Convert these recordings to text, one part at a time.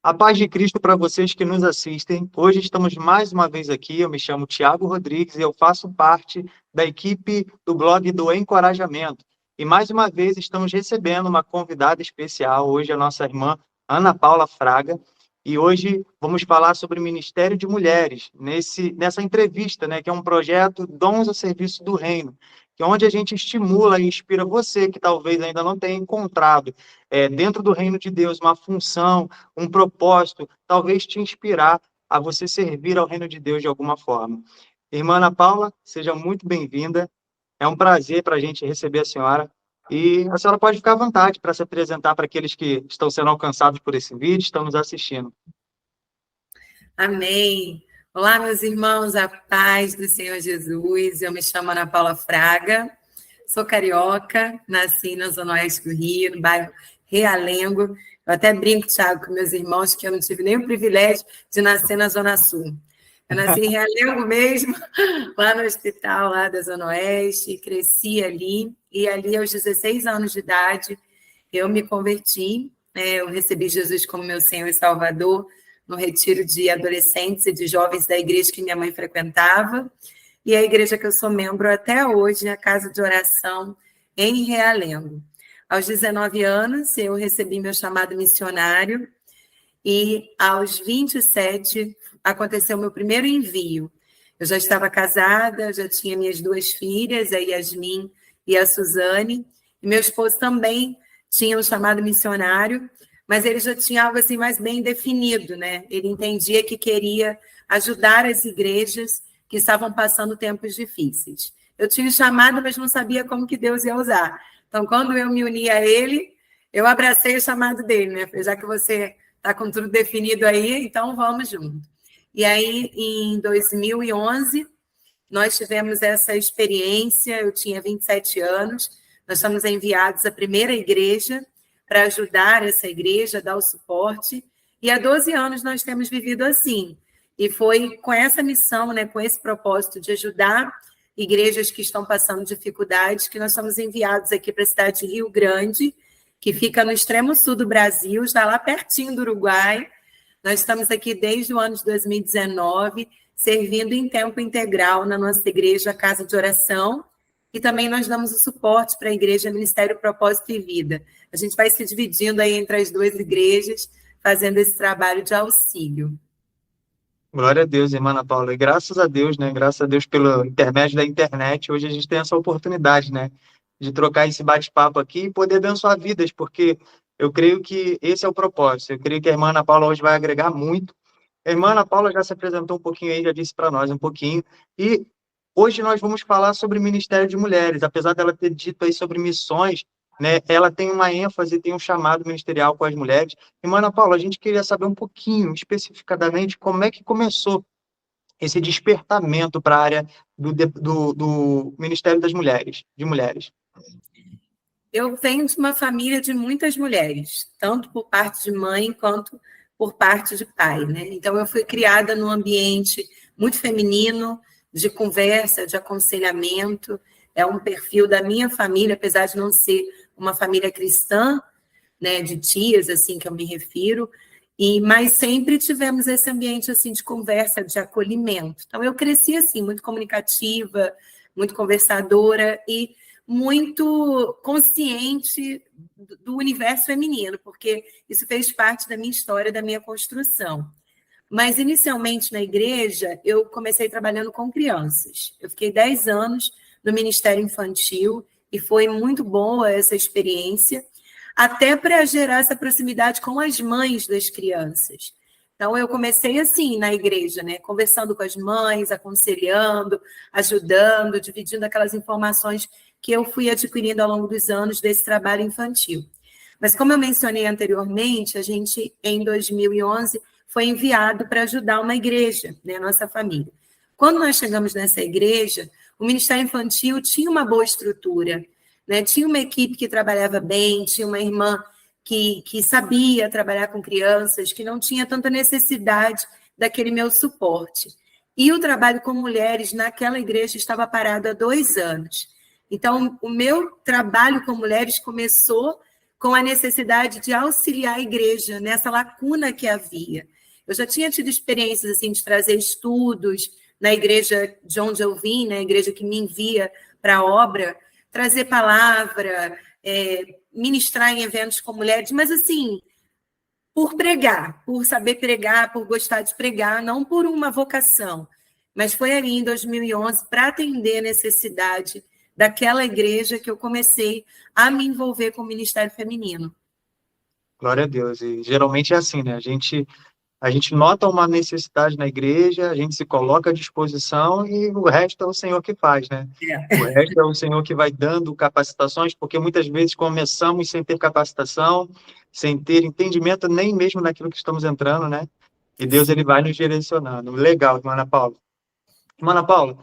A paz de Cristo para vocês que nos assistem. Hoje estamos mais uma vez aqui. Eu me chamo Tiago Rodrigues e eu faço parte da equipe do blog do Encorajamento. E mais uma vez estamos recebendo uma convidada especial, hoje a nossa irmã Ana Paula Fraga. E hoje vamos falar sobre o Ministério de Mulheres, nessa entrevista, né, que é um projeto Dons ao Serviço do Reino, que é onde a gente estimula e inspira você que talvez ainda não tenha encontrado dentro do Reino de Deus uma função, um propósito, talvez te inspirar a você servir ao Reino de Deus de alguma forma. Irmã Ana Paula, seja muito bem-vinda. É um prazer para a gente receber a senhora. E a senhora pode ficar à vontade para se apresentar para aqueles que estão sendo alcançados por esse vídeo, estão nos assistindo. Amém. Olá, meus irmãos, a paz do Senhor Jesus. Eu me chamo Ana Paula Fraga, sou carioca, nasci na Zona Oeste do Rio, no bairro Realengo. Eu até brinco, Thiago, com meus irmãos, que eu não tive nem o privilégio de nascer na Zona Sul. Eu nasci em Realengo mesmo, lá no hospital lá da Zona Oeste, cresci ali, e ali aos 16 anos de idade eu me converti, eu recebi Jesus como meu Senhor e Salvador no retiro de adolescentes e de jovens da igreja que minha mãe frequentava, e a igreja que eu sou membro até hoje, a Casa de Oração em Realengo. Aos 19 anos, eu recebi meu chamado missionário, e aos 27 aconteceu meu primeiro envio. Eu já estava casada, já tinha minhas 2 filhas, a Yasmin e a Suzane, e meu esposo também tinha um chamado missionário, mas ele já tinha algo assim mais bem definido, né? Ele entendia que queria ajudar as igrejas que estavam passando tempos difíceis. Eu tinha um chamado, mas não sabia como que Deus ia usar. Então, quando eu me uni a ele, eu abracei o chamado dele, né? Já que você está com tudo definido aí, então vamos junto. E aí, em 2011, nós tivemos essa experiência, eu tinha 27 anos, nós fomos enviados à primeira igreja para ajudar essa igreja, dar o suporte, e há 12 anos nós temos vivido assim. E foi com essa missão, né, com esse propósito de ajudar igrejas que estão passando dificuldades, que nós somos enviados aqui para a cidade de Rio Grande, que fica no extremo sul do Brasil, está lá pertinho do Uruguai. Nós estamos aqui desde o ano de 2019, servindo em tempo integral na nossa igreja, Casa de Oração, e também nós damos o suporte para a igreja Ministério Propósito e Vida. A gente vai se dividindo aí entre as 2 igrejas, fazendo esse trabalho de auxílio. Glória a Deus, irmã Ana Paula. E graças a Deus, né? Graças a Deus pelo intermédio da internet, hoje a gente tem essa oportunidade, né? De trocar esse bate-papo aqui e poder abençoar vidas, porque eu creio que esse é o propósito. Eu creio que a irmã Ana Paula hoje vai agregar muito. A irmã Ana Paula já se apresentou um pouquinho aí, já disse para nós um pouquinho. E hoje nós vamos falar sobre o Ministério de Mulheres. Apesar dela ter dito aí sobre missões, né? Ela tem uma ênfase, tem um chamado ministerial com as mulheres. Irmã Ana Paula, a gente queria saber um pouquinho, especificadamente, como é que começou esse despertamento para a área do Ministério das Mulheres, de mulheres. Eu venho de uma família de muitas mulheres, tanto por parte de mãe quanto por parte de pai, né? Então, eu fui criada num ambiente muito feminino, de conversa, de aconselhamento. É um perfil da minha família, apesar de não ser uma família cristã, né, de tias, assim, que eu me refiro, mas sempre tivemos esse ambiente, assim, de conversa, de acolhimento. Então, eu cresci, assim, muito comunicativa, muito conversadora e muito consciente do universo feminino, porque isso fez parte da minha história, da minha construção. Mas, inicialmente, na igreja, eu comecei trabalhando com crianças. Eu fiquei 10 anos no Ministério Infantil e foi muito boa essa experiência, até para gerar essa proximidade com as mães das crianças. Então, eu comecei assim na igreja, né? Conversando com as mães, aconselhando, ajudando, dividindo aquelas informações que eu fui adquirindo ao longo dos anos desse trabalho infantil. Mas, como eu mencionei anteriormente, a gente, em 2011, foi enviado para ajudar uma igreja, né? A nossa família. Quando nós chegamos nessa igreja, o Ministério Infantil tinha uma boa estrutura, né? Tinha uma equipe que trabalhava bem, tinha uma irmã que sabia trabalhar com crianças, que não tinha tanta necessidade daquele meu suporte. E o trabalho com mulheres naquela igreja estava parado há 2 anos. Então, o meu trabalho com mulheres começou com a necessidade de auxiliar a igreja nessa lacuna que havia. Eu já tinha tido experiências assim, de trazer estudos na igreja de onde eu vim, na igreja que me envia para a obra, trazer palavra, ministrar em eventos com mulheres, mas assim, por pregar, por saber pregar, por gostar de pregar, não por uma vocação. Mas foi ali em 2011, para atender a necessidade daquela igreja, que eu comecei a me envolver com o Ministério Feminino. Glória a Deus. E geralmente é assim, né? A gente nota uma necessidade na igreja, a gente se coloca à disposição e o resto é o Senhor que faz, né? O resto é o Senhor que vai dando capacitações, porque muitas vezes começamos sem ter capacitação, sem ter entendimento nem mesmo naquilo que estamos entrando, né? E Deus, ele vai nos direcionando. Legal, irmã Paula. Irmã Paula,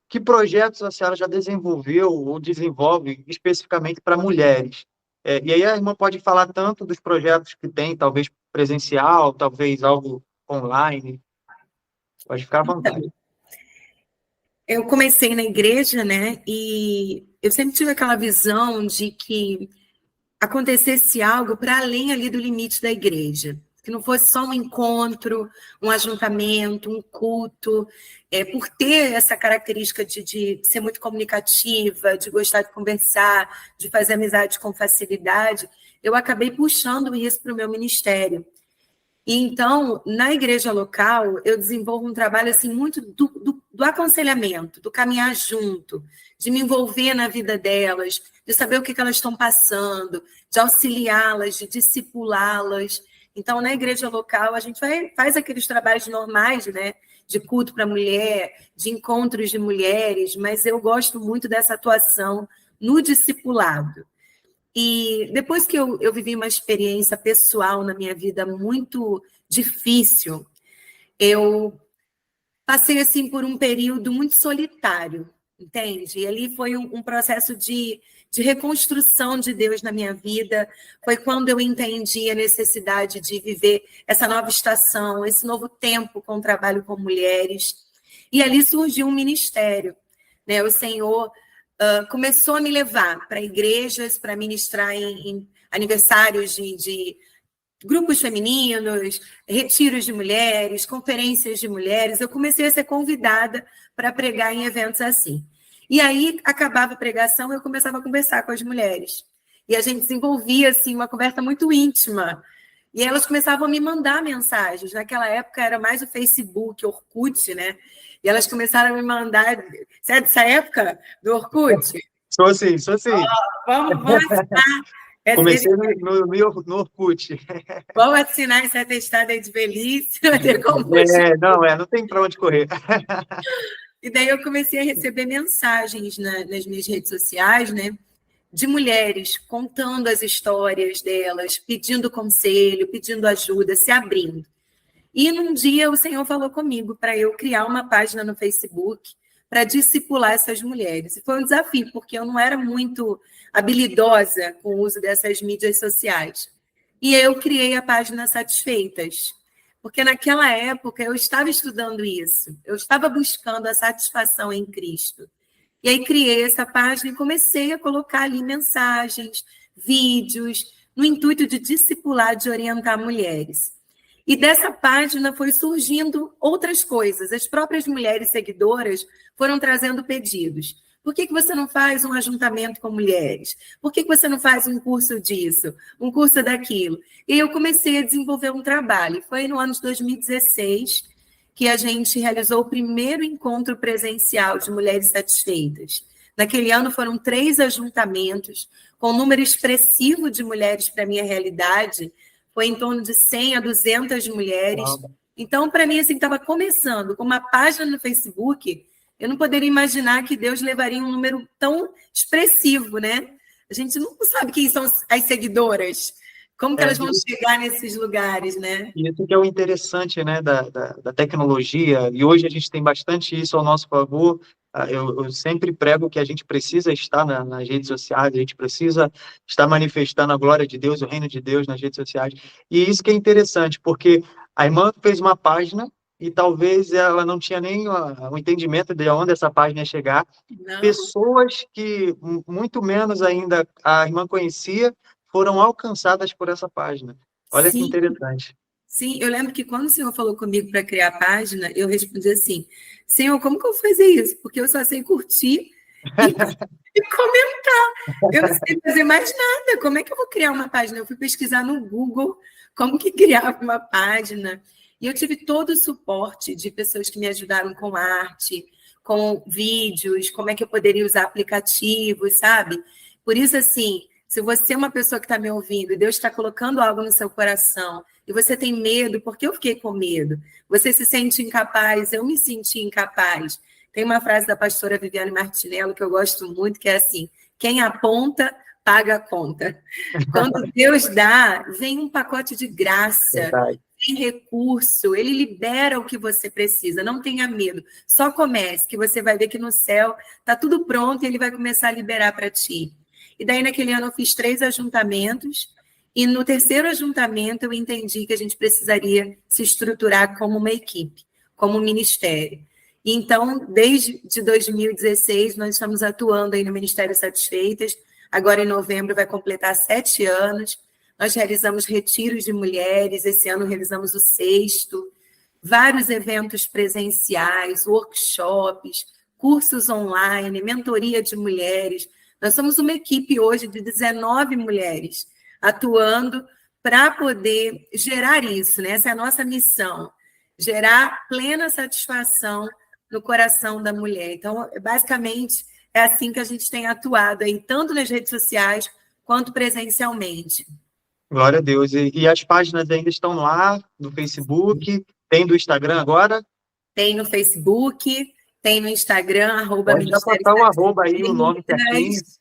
que projetos a senhora já desenvolveu ou desenvolve especificamente para mulheres? E aí a irmã pode falar tanto dos projetos que tem, talvez presencial, talvez algo online. Pode ficar à vontade. Eu comecei na igreja, né? E eu sempre tive aquela visão de que acontecesse algo para além ali do limite da igreja. Que não fosse só um encontro, um ajuntamento, um culto. Por ter essa característica de ser muito comunicativa, de gostar de conversar, de fazer amizade com facilidade, eu acabei puxando isso para o meu ministério. E então, na igreja local, eu desenvolvo um trabalho assim muito do aconselhamento, do caminhar junto, de me envolver na vida delas, de saber o que elas estão passando, de auxiliá-las, de discipulá-las. Então, na igreja local, a gente faz aqueles trabalhos normais, né? De culto para mulher, de encontros de mulheres, mas eu gosto muito dessa atuação no discipulado. E depois que eu vivi uma experiência pessoal na minha vida muito difícil, eu passei assim por um período muito solitário, entende? E ali foi um processo de reconstrução de Deus na minha vida. Foi quando eu entendi a necessidade de viver essa nova estação, esse novo tempo com o trabalho com mulheres. E ali surgiu um ministério, né? O Senhor começou a me levar para igrejas, para ministrar em aniversários de grupos femininos, retiros de mulheres, conferências de mulheres. Eu comecei a ser convidada para pregar em eventos assim. E aí, acabava a pregação, eu começava a conversar com as mulheres. E a gente desenvolvia assim, uma conversa muito íntima. E elas começavam a me mandar mensagens. Naquela época, era mais o Facebook, Orkut, né? E elas começaram a me mandar... Você é dessa época do Orkut? Sou assim, sou assim. Vamos assinar. Comecei no Orkut. Vamos assinar esse atestado aí de velhice. Não tem para onde correr. E daí eu comecei a receber mensagens nas minhas redes sociais, né? De mulheres contando as histórias delas, pedindo conselho, pedindo ajuda, se abrindo. E num dia o Senhor falou comigo para eu criar uma página no Facebook para discipular essas mulheres. E foi um desafio, porque eu não era muito habilidosa com o uso dessas mídias sociais. E eu criei a página Satisfeitas, porque naquela época eu estava estudando isso, eu estava buscando a satisfação em Cristo. E aí criei essa página e comecei a colocar ali mensagens, vídeos, no intuito de discipular, de orientar mulheres. E dessa página foi surgindo outras coisas. As próprias mulheres seguidoras foram trazendo pedidos. Por que você não faz um ajuntamento com mulheres? Por que você não faz um curso disso, um curso daquilo? E eu comecei a desenvolver um trabalho. Foi no ano de 2016 que a gente realizou o primeiro encontro presencial de mulheres satisfeitas. Naquele ano foram 3 ajuntamentos, com um número expressivo de mulheres para a minha realidade. Foi em torno de 100 a 200 mulheres. Uau. Então, para mim, assim, estava começando com uma página no Facebook. Eu não poderia imaginar que Deus levaria um número tão expressivo, né? A gente não sabe quem são as seguidoras, como que elas vão chegar nesses lugares, né? Isso que é o interessante, né, da tecnologia, e hoje a gente tem bastante isso ao nosso favor. Eu sempre prego que a gente precisa estar nas redes sociais, a gente precisa estar manifestando a glória de Deus, o reino de Deus nas redes sociais. E isso que é interessante, porque a irmã fez uma página e talvez ela não tinha nem o entendimento de onde essa página ia chegar. Não. Pessoas que muito menos ainda a irmã conhecia foram alcançadas por essa página. Olha que Sim, interessante. sim, eu lembro que quando o Senhor falou comigo para criar a página, eu respondi assim: Senhor, como que eu vou fazer isso? Porque eu só sei curtir e, e comentar. Eu não sei fazer mais nada. Como é que eu vou criar uma página? Eu fui pesquisar no Google como que criava uma página. E eu tive todo o suporte de pessoas que me ajudaram com arte, com vídeos, como é que eu poderia usar aplicativos, sabe? Por isso, assim, se você é uma pessoa que está me ouvindo e Deus está colocando algo no seu coração e você tem medo, porque eu fiquei com medo, você se sente incapaz, eu me senti incapaz. Tem uma frase da pastora Viviane Martinello que eu gosto muito, que é assim: quem aponta, paga a conta. Quando Deus dá, vem um pacote de graça, Verdade. vem recurso, ele libera o que você precisa, não tenha medo. Só comece, que você vai ver que no céu está tudo pronto e ele vai começar a liberar para ti. E daí, naquele ano, eu fiz 3 ajuntamentos, e no terceiro ajuntamento eu entendi que a gente precisaria se estruturar como uma equipe, como um ministério. Então, desde 2016, nós estamos atuando aí no Ministério Satisfeitas. Agora, em novembro, vai completar 7 anos. Nós realizamos retiros de mulheres. Esse ano, realizamos o 6º. Vários eventos presenciais, workshops, cursos online, mentoria de mulheres. Nós somos uma equipe hoje de 19 mulheres atuando para poder gerar isso, né? Essa é a nossa missão, gerar plena satisfação no coração da mulher. Então, basicamente, é assim que a gente tem atuado aí, tanto nas redes sociais quanto presencialmente. Glória a Deus. E as páginas ainda estão lá no Facebook, tem do Instagram agora? Tem no Facebook, tem no Instagram, arroba Pode já Ministério passar o arroba aí, o nome certinho. Satisfeitas,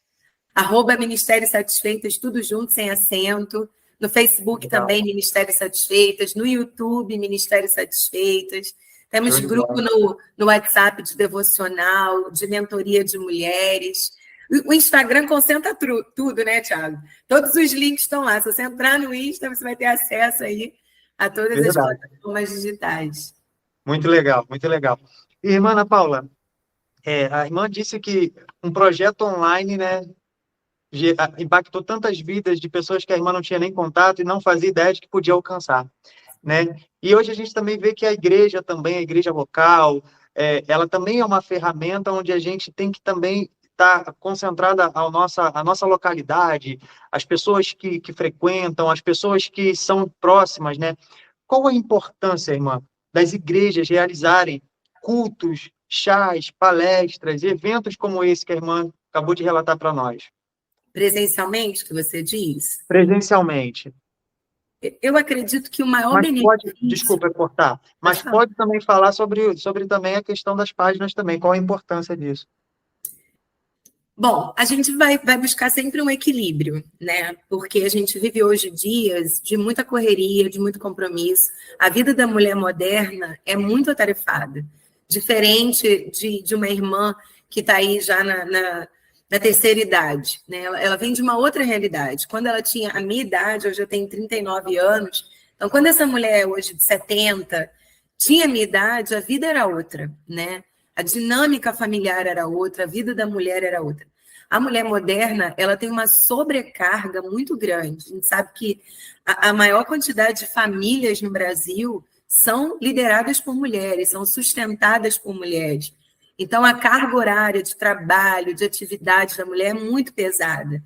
arroba Ministério Satisfeitas, tudo junto, sem acento. No Facebook Legal. também, Ministério Satisfeitas. No YouTube, Ministério Satisfeitas. Temos Show de grupo bola. no WhatsApp de devocional, de mentoria de mulheres. O Instagram concentra tudo, né, Thiago? Todos os links estão lá. Se você entrar no Insta, você vai ter acesso aí a todas as Verdade. plataformas digitais. Muito legal, muito legal. E, irmã Ana Paula, a irmã disse que um projeto online, né, impactou tantas vidas de pessoas que a irmã não tinha nem contato e não fazia ideia de que podia alcançar, né? E hoje a gente também vê que a igreja também, a igreja local, ela também é uma ferramenta onde a gente tem que também estar concentrada à nossa localidade, as pessoas que frequentam, as pessoas que são próximas, né? Qual a importância, irmã, das igrejas realizarem cultos, chás, palestras, eventos como esse que a irmã acabou de relatar para nós? Presencialmente, que você diz? Presencialmente. Eu acredito que o maior Mas pode, benefício. desculpa cortar, Pode mas falar. pode também falar sobre também a questão das páginas também, qual a importância disso? Bom, a gente vai buscar sempre um equilíbrio, né? Porque a gente vive hoje dias de muita correria, de muito compromisso. A vida da mulher moderna é muito atarefada, diferente de uma irmã que está aí já na terceira idade, né? Ela vem de uma outra realidade. Quando ela tinha a minha idade, hoje eu tenho 39 anos, então quando essa mulher hoje de 70 tinha a minha idade, a vida era outra, né? A dinâmica familiar era outra, a vida da mulher era outra. A mulher moderna, ela tem uma sobrecarga muito grande. A gente sabe que a maior quantidade de famílias no Brasil são lideradas por mulheres, são sustentadas por mulheres. Então, a carga horária de trabalho, de atividade da mulher é muito pesada.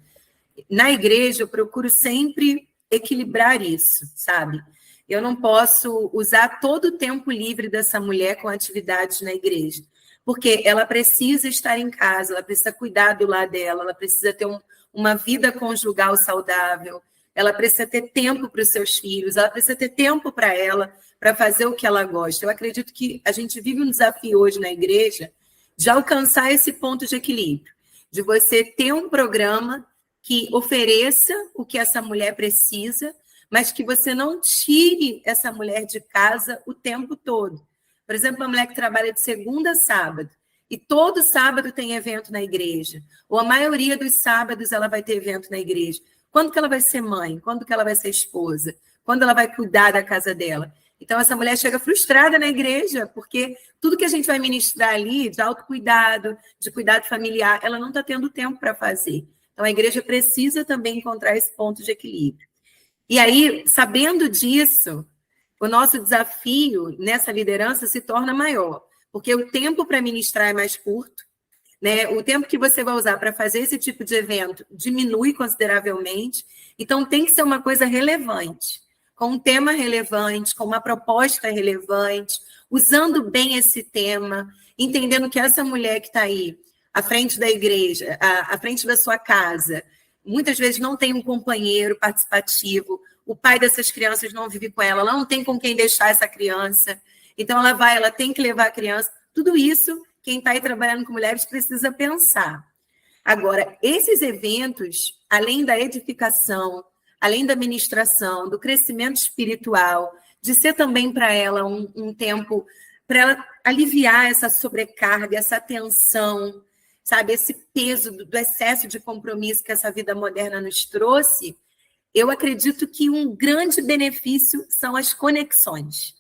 Na igreja, eu procuro sempre equilibrar isso, sabe? Eu não posso usar todo o tempo livre dessa mulher com atividades na igreja, porque ela precisa estar em casa, ela precisa cuidar do lar dela, ela precisa ter uma vida conjugal saudável, ela precisa ter tempo para os seus filhos, ela precisa ter tempo para ela, para fazer o que ela gosta. Eu acredito que a gente vive um desafio hoje na igreja de alcançar esse ponto de equilíbrio, de você ter um programa que ofereça o que essa mulher precisa, mas que você não tire essa mulher de casa o tempo todo. Por exemplo, uma mulher que trabalha de segunda a sábado, e todo sábado tem evento na igreja, ou a maioria dos sábados ela vai ter evento na igreja. Quando que ela vai ser mãe? Quando que ela vai ser esposa? Quando ela vai cuidar da casa dela? Então, essa mulher chega frustrada na igreja, porque tudo que a gente vai ministrar ali, de autocuidado, de cuidado familiar, ela não está tendo tempo para fazer. Então, a igreja precisa também encontrar esse ponto de equilíbrio. E aí, sabendo disso, o nosso desafio nessa liderança se torna maior, porque o tempo para ministrar é mais curto, né? O tempo que você vai usar para fazer esse tipo de evento diminui consideravelmente, então tem que ser uma coisa relevante, com um tema relevante, com uma proposta relevante, usando bem esse tema, entendendo que essa mulher que está aí, à frente da igreja, à frente da sua casa, muitas vezes não tem um companheiro participativo, o pai dessas crianças não vive com ela não tem com quem deixar essa criança, então ela tem que levar a criança, tudo isso, quem está aí trabalhando com mulheres precisa pensar. Agora, esses eventos, além da edificação, além da ministração, do crescimento espiritual, de ser também para ela um tempo, para ela aliviar essa sobrecarga, essa tensão, sabe, esse peso do excesso de compromisso que essa vida moderna nos trouxe, eu acredito que um grande benefício são as conexões,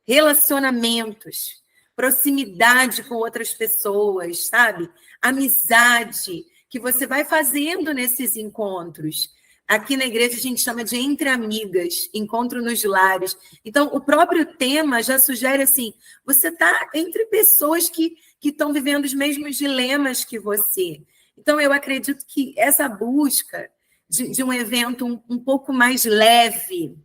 relacionamentos, proximidade com outras pessoas, sabe? Amizade que você vai fazendo nesses encontros. Aqui na igreja a gente chama de entre amigas, encontro nos lares. Então, o próprio tema já sugere assim, você está entre pessoas que estão vivendo os mesmos dilemas que você. Então, eu acredito que essa busca de um evento um pouco mais leve,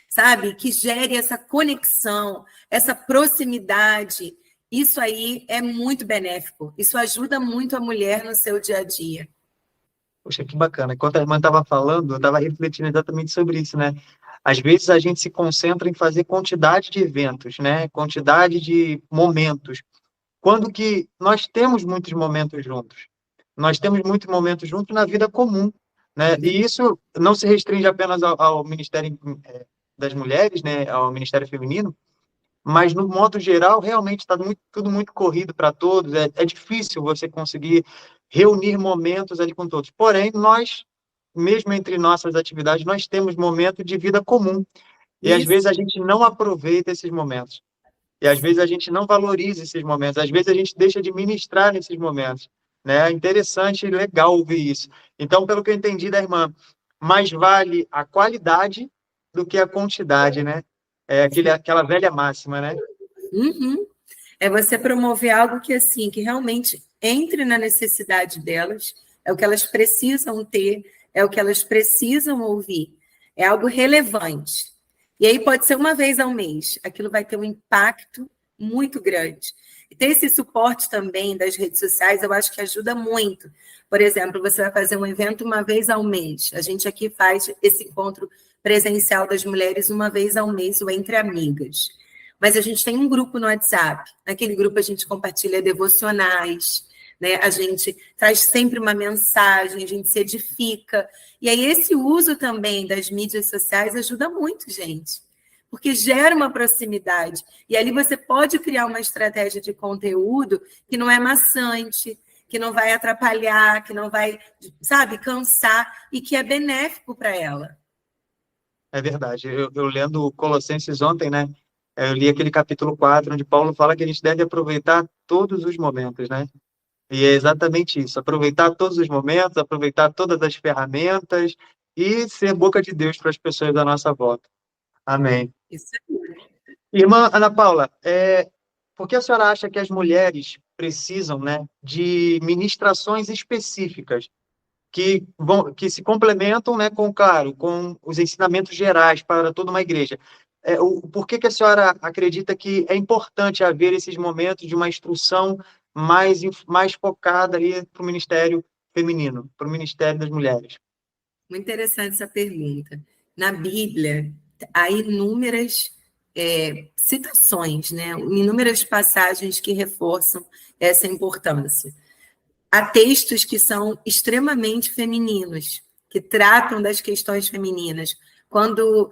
sabe? Que gere essa conexão, essa proximidade, isso aí é muito benéfico. Isso ajuda muito a mulher no seu dia a dia. Poxa, que bacana. Enquanto a irmã estava falando, eu estava refletindo exatamente sobre isso, né? Às vezes a gente se concentra em fazer quantidade de eventos, né? Quantidade de momentos. Quando que nós temos muitos momentos juntos. Nós temos muitos momentos juntos na vida comum, né? E isso não se restringe apenas ao Ministério das Mulheres, né? Ao Ministério Feminino, mas no modo geral, realmente está tudo muito corrido para todos, é difícil você conseguir reunir momentos ali com todos. Porém, nós, mesmo entre nossas atividades, nós temos momentos de vida comum, e às vezes a gente não aproveita esses momentos, e às vezes a gente não valoriza esses momentos, às vezes a gente deixa de ministrar nesses momentos, né? É interessante e legal ouvir isso. Então, pelo que eu entendi da irmã, mais vale a qualidade do que a quantidade, né? É aquela velha máxima, né? Uhum. É você promover algo que, assim, que realmente entre na necessidade delas, é o que elas precisam ter, é o que elas precisam ouvir, é algo relevante. E aí pode ser uma vez ao mês, aquilo vai ter um impacto muito grande. E ter esse suporte também das redes sociais, eu acho que ajuda muito. Por exemplo, você vai fazer um evento uma vez ao mês. A gente aqui faz esse encontro presencial das mulheres uma vez ao mês, o Entre Amigas. Mas a gente tem um grupo no WhatsApp. Naquele grupo a gente compartilha devocionais, né? A gente traz sempre uma mensagem, a gente se edifica. E aí esse uso também das mídias sociais ajuda muito, gente. Porque gera uma proximidade. E ali você pode criar uma estratégia de conteúdo que não é maçante, que não vai atrapalhar, que não vai, sabe, cansar e que é benéfico para ela. É verdade. Eu lendo Colossenses ontem, né? Eu li aquele capítulo 4, onde Paulo fala que a gente deve aproveitar todos os momentos, né? E é exatamente isso, aproveitar todos os momentos, aproveitar todas as ferramentas e ser boca de Deus para as pessoas da nossa volta. Amém. Isso aí. Irmã Ana Paula, por que a senhora acha que as mulheres precisam, né, de ministrações específicas que se complementam, né, claro, com os ensinamentos gerais para toda uma igreja? Por que a senhora acredita que é importante haver esses momentos de uma instrução mais focada ali para o ministério feminino, para o ministério das mulheres? Muito interessante essa pergunta. Na Bíblia, há inúmeras citações, né? Inúmeras passagens que reforçam essa importância. Há textos que são extremamente femininos, que tratam das questões femininas. Quando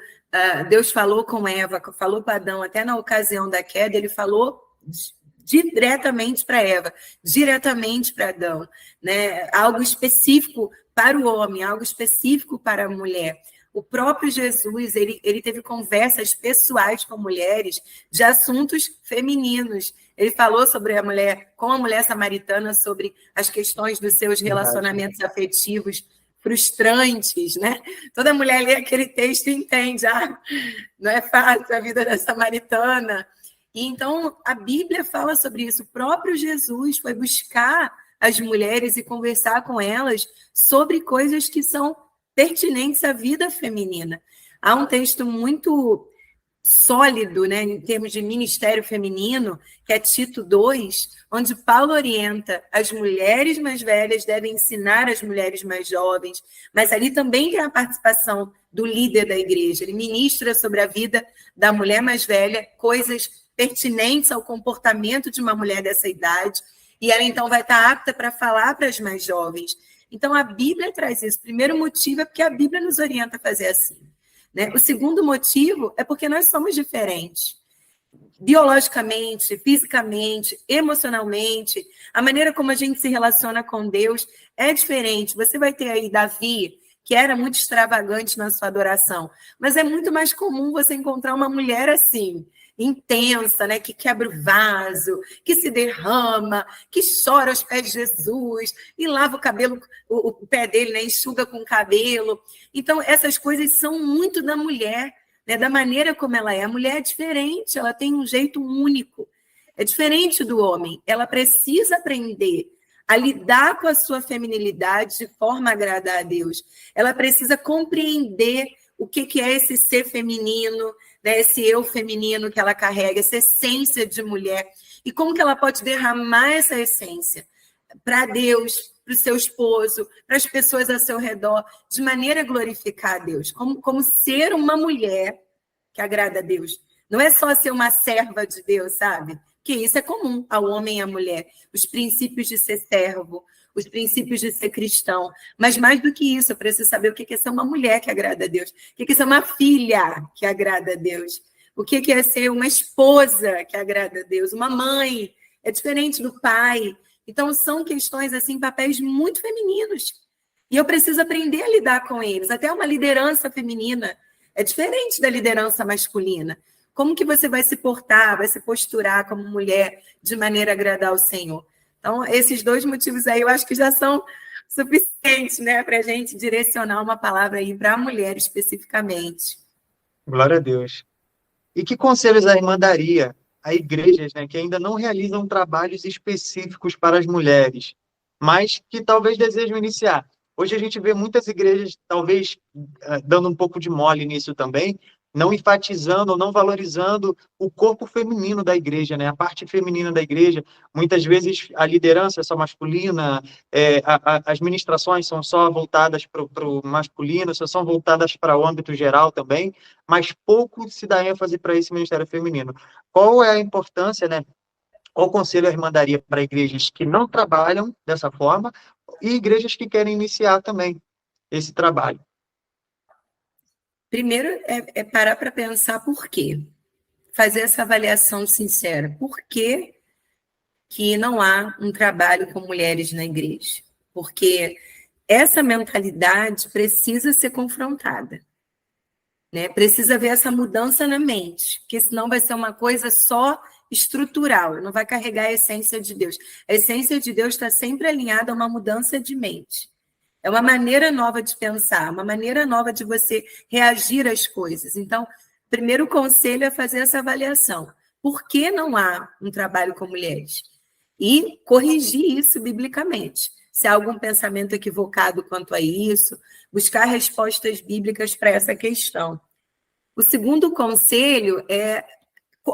Deus falou com Eva, falou para Adão, até na ocasião da queda, ele falou diretamente para Eva, diretamente para Adão, né? Algo específico para o homem, algo específico para a mulher. O próprio Jesus, ele teve conversas pessoais com mulheres de assuntos femininos. Ele falou sobre a mulher, com a mulher samaritana, sobre as questões dos seus relacionamentos afetivos frustrantes, né? Toda mulher lê aquele texto e entende, não é fácil a vida da samaritana. E então a Bíblia fala sobre isso. O próprio Jesus foi buscar as mulheres e conversar com elas sobre coisas que são pertinentes à vida feminina. Há um texto muito sólido, né, em termos de ministério feminino, que é Tito 2, onde Paulo orienta as mulheres mais velhas devem ensinar as mulheres mais jovens, mas ali também tem a participação do líder da igreja. Ele ministra sobre a vida da mulher mais velha, coisas pertinentes ao comportamento de uma mulher dessa idade, e ela então vai estar apta para falar para as mais jovens. Então a Bíblia traz isso. O primeiro motivo é porque a Bíblia nos orienta a fazer assim. Né? O segundo motivo é porque nós somos diferentes. Biologicamente, fisicamente, emocionalmente, a maneira como a gente se relaciona com Deus é diferente. Você vai ter aí Davi, que era muito extravagante na sua adoração, mas é muito mais comum você encontrar uma mulher assim, intensa, né, que quebra o vaso, que se derrama, que chora aos pés de Jesus e lava o cabelo, o pé dele, né, enxuga com o cabelo. Então, essas coisas são muito da mulher, né, da maneira como ela é. A mulher é diferente, ela tem um jeito único. É diferente do homem. Ela precisa aprender a lidar com a sua feminilidade de forma a agradar a Deus. Ela precisa compreender o que é esse ser feminino, né, esse eu feminino que ela carrega, essa essência de mulher, e como que ela pode derramar essa essência para Deus, para o seu esposo, para as pessoas ao seu redor, de maneira a glorificar a Deus, como ser uma mulher que agrada a Deus. Não é só ser uma serva de Deus, sabe? Que isso é comum ao homem e à mulher. Os princípios de ser servo, os princípios de ser cristão. Mas mais do que isso, eu preciso saber o que é ser uma mulher que agrada a Deus, o que é ser uma filha que agrada a Deus, o que é ser uma esposa que agrada a Deus, uma mãe. É diferente do pai. Então, são questões, assim, papéis muito femininos. E eu preciso aprender a lidar com eles. Até uma liderança feminina é diferente da liderança masculina. Como que você vai se portar, vai se posturar como mulher de maneira a agradar ao Senhor? Então, esses dois motivos aí eu acho que já são suficientes, né, para a gente direcionar uma palavra aí para a mulher especificamente. Glória a Deus. E que conselhos a irmã daria a igrejas, né, que ainda não realizam trabalhos específicos para as mulheres, mas que talvez desejam iniciar? Hoje a gente vê muitas igrejas, talvez dando um pouco de mole nisso também, não enfatizando ou não valorizando o corpo feminino da igreja, né? A parte feminina da igreja. Muitas vezes a liderança é só masculina, as ministrações são só voltadas para o masculino, só são voltadas para o âmbito geral também, mas pouco se dá ênfase para esse ministério feminino. Qual é a importância, né? Qual conselho a irmã daria para igrejas que não trabalham dessa forma e igrejas que querem iniciar também esse trabalho? Primeiro é parar para pensar por quê. Fazer essa avaliação sincera. Por que não há um trabalho com mulheres na igreja? Porque essa mentalidade precisa ser confrontada. Né? Precisa haver essa mudança na mente, porque senão vai ser uma coisa só estrutural, não vai carregar a essência de Deus. A essência de Deus está sempre alinhada a uma mudança de mente. É uma maneira nova de pensar, uma maneira nova de você reagir às coisas. Então, primeiro conselho é fazer essa avaliação. Por que não há um trabalho com mulheres? E corrigir isso biblicamente. Se há algum pensamento equivocado quanto a isso, buscar respostas bíblicas para essa questão. O segundo conselho é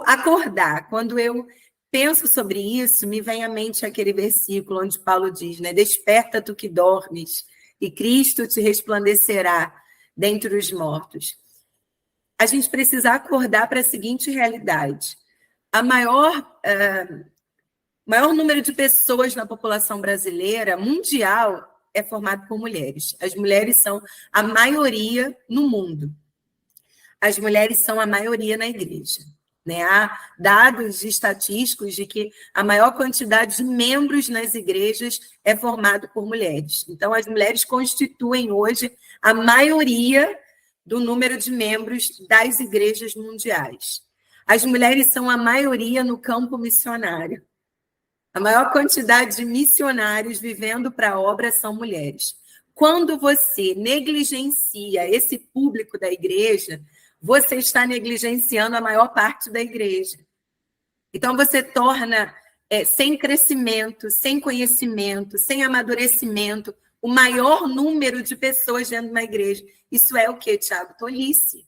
acordar. Quando eu penso sobre isso, me vem à mente aquele versículo onde Paulo diz, né? Desperta tu que dormes, e Cristo te resplandecerá dentre os mortos. A gente precisa acordar para a seguinte realidade. A maior número de pessoas na população brasileira, mundial, é formado por mulheres. As mulheres são a maioria no mundo. As mulheres são a maioria na igreja. Né? Há dados estatísticos de que a maior quantidade de membros nas igrejas é formado por mulheres. Então, as mulheres constituem hoje a maioria do número de membros das igrejas mundiais. As mulheres são a maioria no campo missionário. A maior quantidade de missionários vivendo para a obra são mulheres. Quando você negligencia esse público da igreja, você está negligenciando a maior parte da igreja. Então, você torna sem crescimento, sem conhecimento, sem amadurecimento, o maior número de pessoas dentro de uma igreja. Isso é o quê, Tiago? Tolice.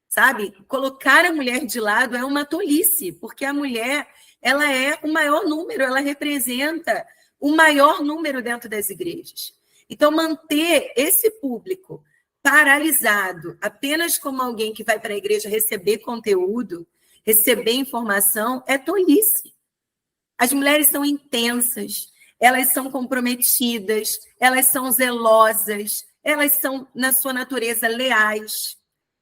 Sabe? Colocar a mulher de lado é uma tolice, porque a mulher, ela é o maior número, ela representa o maior número dentro das igrejas. Então, manter esse público paralisado apenas como alguém que vai para a igreja receber conteúdo, receber informação, é tolice. As mulheres são intensas, elas são comprometidas, elas são zelosas, elas são, na sua natureza, leais.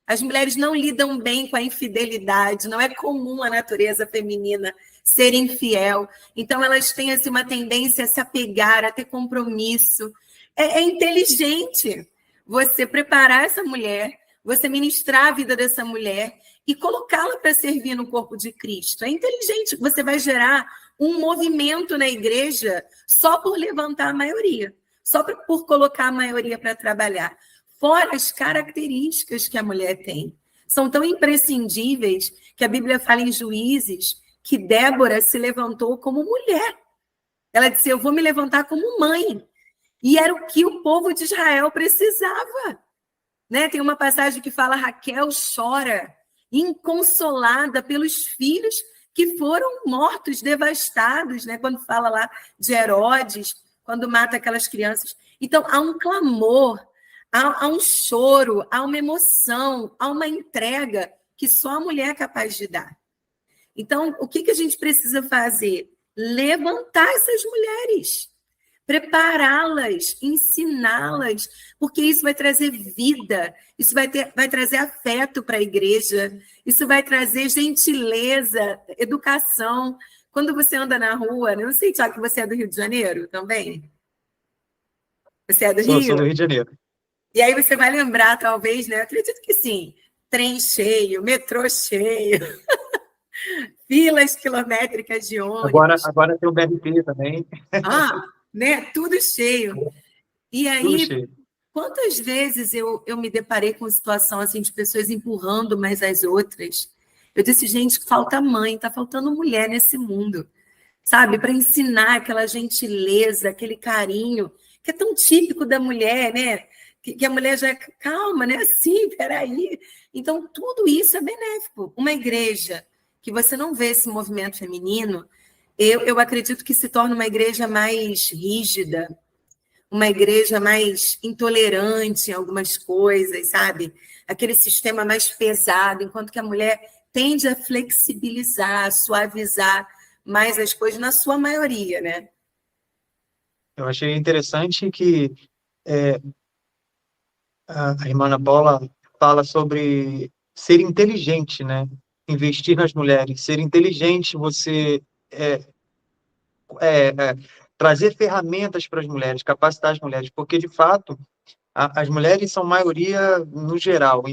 As mulheres não lidam bem com a infidelidade, não é comum a natureza feminina ser infiel. Então, elas têm assim, uma tendência a se apegar, a ter compromisso. É inteligente você preparar essa mulher, você ministrar a vida dessa mulher e colocá-la para servir no corpo de Cristo. É inteligente, você vai gerar um movimento na igreja só por levantar a maioria, só por colocar a maioria para trabalhar. Fora as características que a mulher tem. São tão imprescindíveis que a Bíblia fala em Juízes que Débora se levantou como mulher. Ela disse, eu vou me levantar como mãe. E era o que o povo de Israel precisava. Né? Tem uma passagem que fala, Raquel chora, inconsolada pelos filhos que foram mortos, devastados, né? Quando fala lá de Herodes, quando mata aquelas crianças. Então, há um clamor, há um choro, há uma emoção, há uma entrega que só a mulher é capaz de dar. Então, o que a gente precisa fazer? Levantar essas mulheres, prepará-las, ensiná-las, porque isso vai trazer vida, isso vai trazer afeto para a igreja, isso vai trazer gentileza, educação. Quando você anda na rua, eu não sei, Tiago, que você é do Rio de Janeiro também? Você é do Rio? Sou do Rio de Janeiro. E aí você vai lembrar, talvez, né? Eu acredito que sim. Trem cheio, metrô cheio, filas quilométricas de ônibus. Agora tem o BRT também. Né? Tudo cheio. E aí, Tudo cheio. Quantas vezes eu me deparei com situação assim, de pessoas empurrando umas às outras? Eu disse, gente, falta mãe, está faltando mulher nesse mundo, sabe? Para ensinar aquela gentileza, aquele carinho, que é tão típico da mulher, né? Que a mulher já, calma, né? Assim, peraí. Então, tudo isso é benéfico. Uma igreja que você não vê esse movimento feminino, eu acredito que se torna uma igreja mais rígida, uma igreja mais intolerante em algumas coisas, sabe? Aquele sistema mais pesado, enquanto que a mulher tende a flexibilizar, a suavizar mais as coisas, na sua maioria, né? Eu achei interessante que a irmã Ana Paula fala sobre ser inteligente, né? Investir nas mulheres. Ser inteligente, você trazer ferramentas para as mulheres, capacitar as mulheres, porque, de fato, as mulheres são maioria no geral.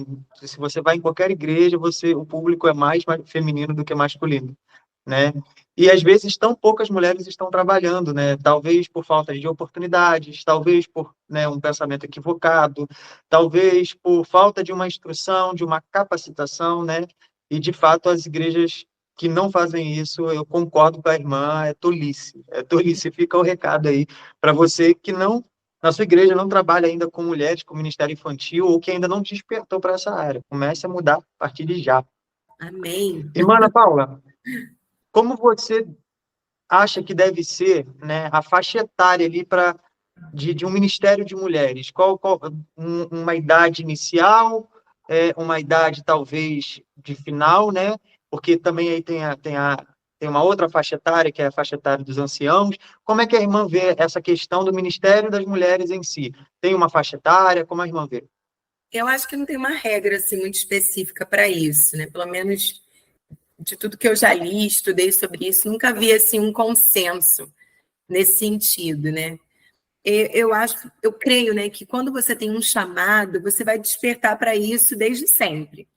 Se você vai em qualquer igreja, o público é mais feminino do que masculino, né? E às vezes tão poucas mulheres estão trabalhando, né? Talvez por falta de oportunidades, talvez por, né, um pensamento equivocado, talvez por falta de uma instrução, de uma capacitação, né? E de fato as igrejas que não fazem isso, eu concordo com a irmã, é tolice. É tolice. Fica o recado aí para você que não, na sua igreja não trabalha ainda com mulheres, com ministério infantil, ou que ainda não despertou para essa área. Comece a mudar a partir de já. Amém. Irmã Ana Paula, como você acha que deve ser, né, a faixa etária ali de um ministério de mulheres? Uma idade inicial, uma idade talvez de final, né? Porque também aí tem uma outra faixa etária, que é a faixa etária dos anciãos. Como é que a irmã vê essa questão do ministério das mulheres em si? Tem uma faixa etária? Como a irmã vê? Eu acho que não tem uma regra assim, muito específica para isso, né? Pelo menos de tudo que eu já li, estudei sobre isso, nunca vi assim, um consenso nesse sentido, né? Eu creio, né, que quando você tem um chamado, você vai despertar para isso desde sempre.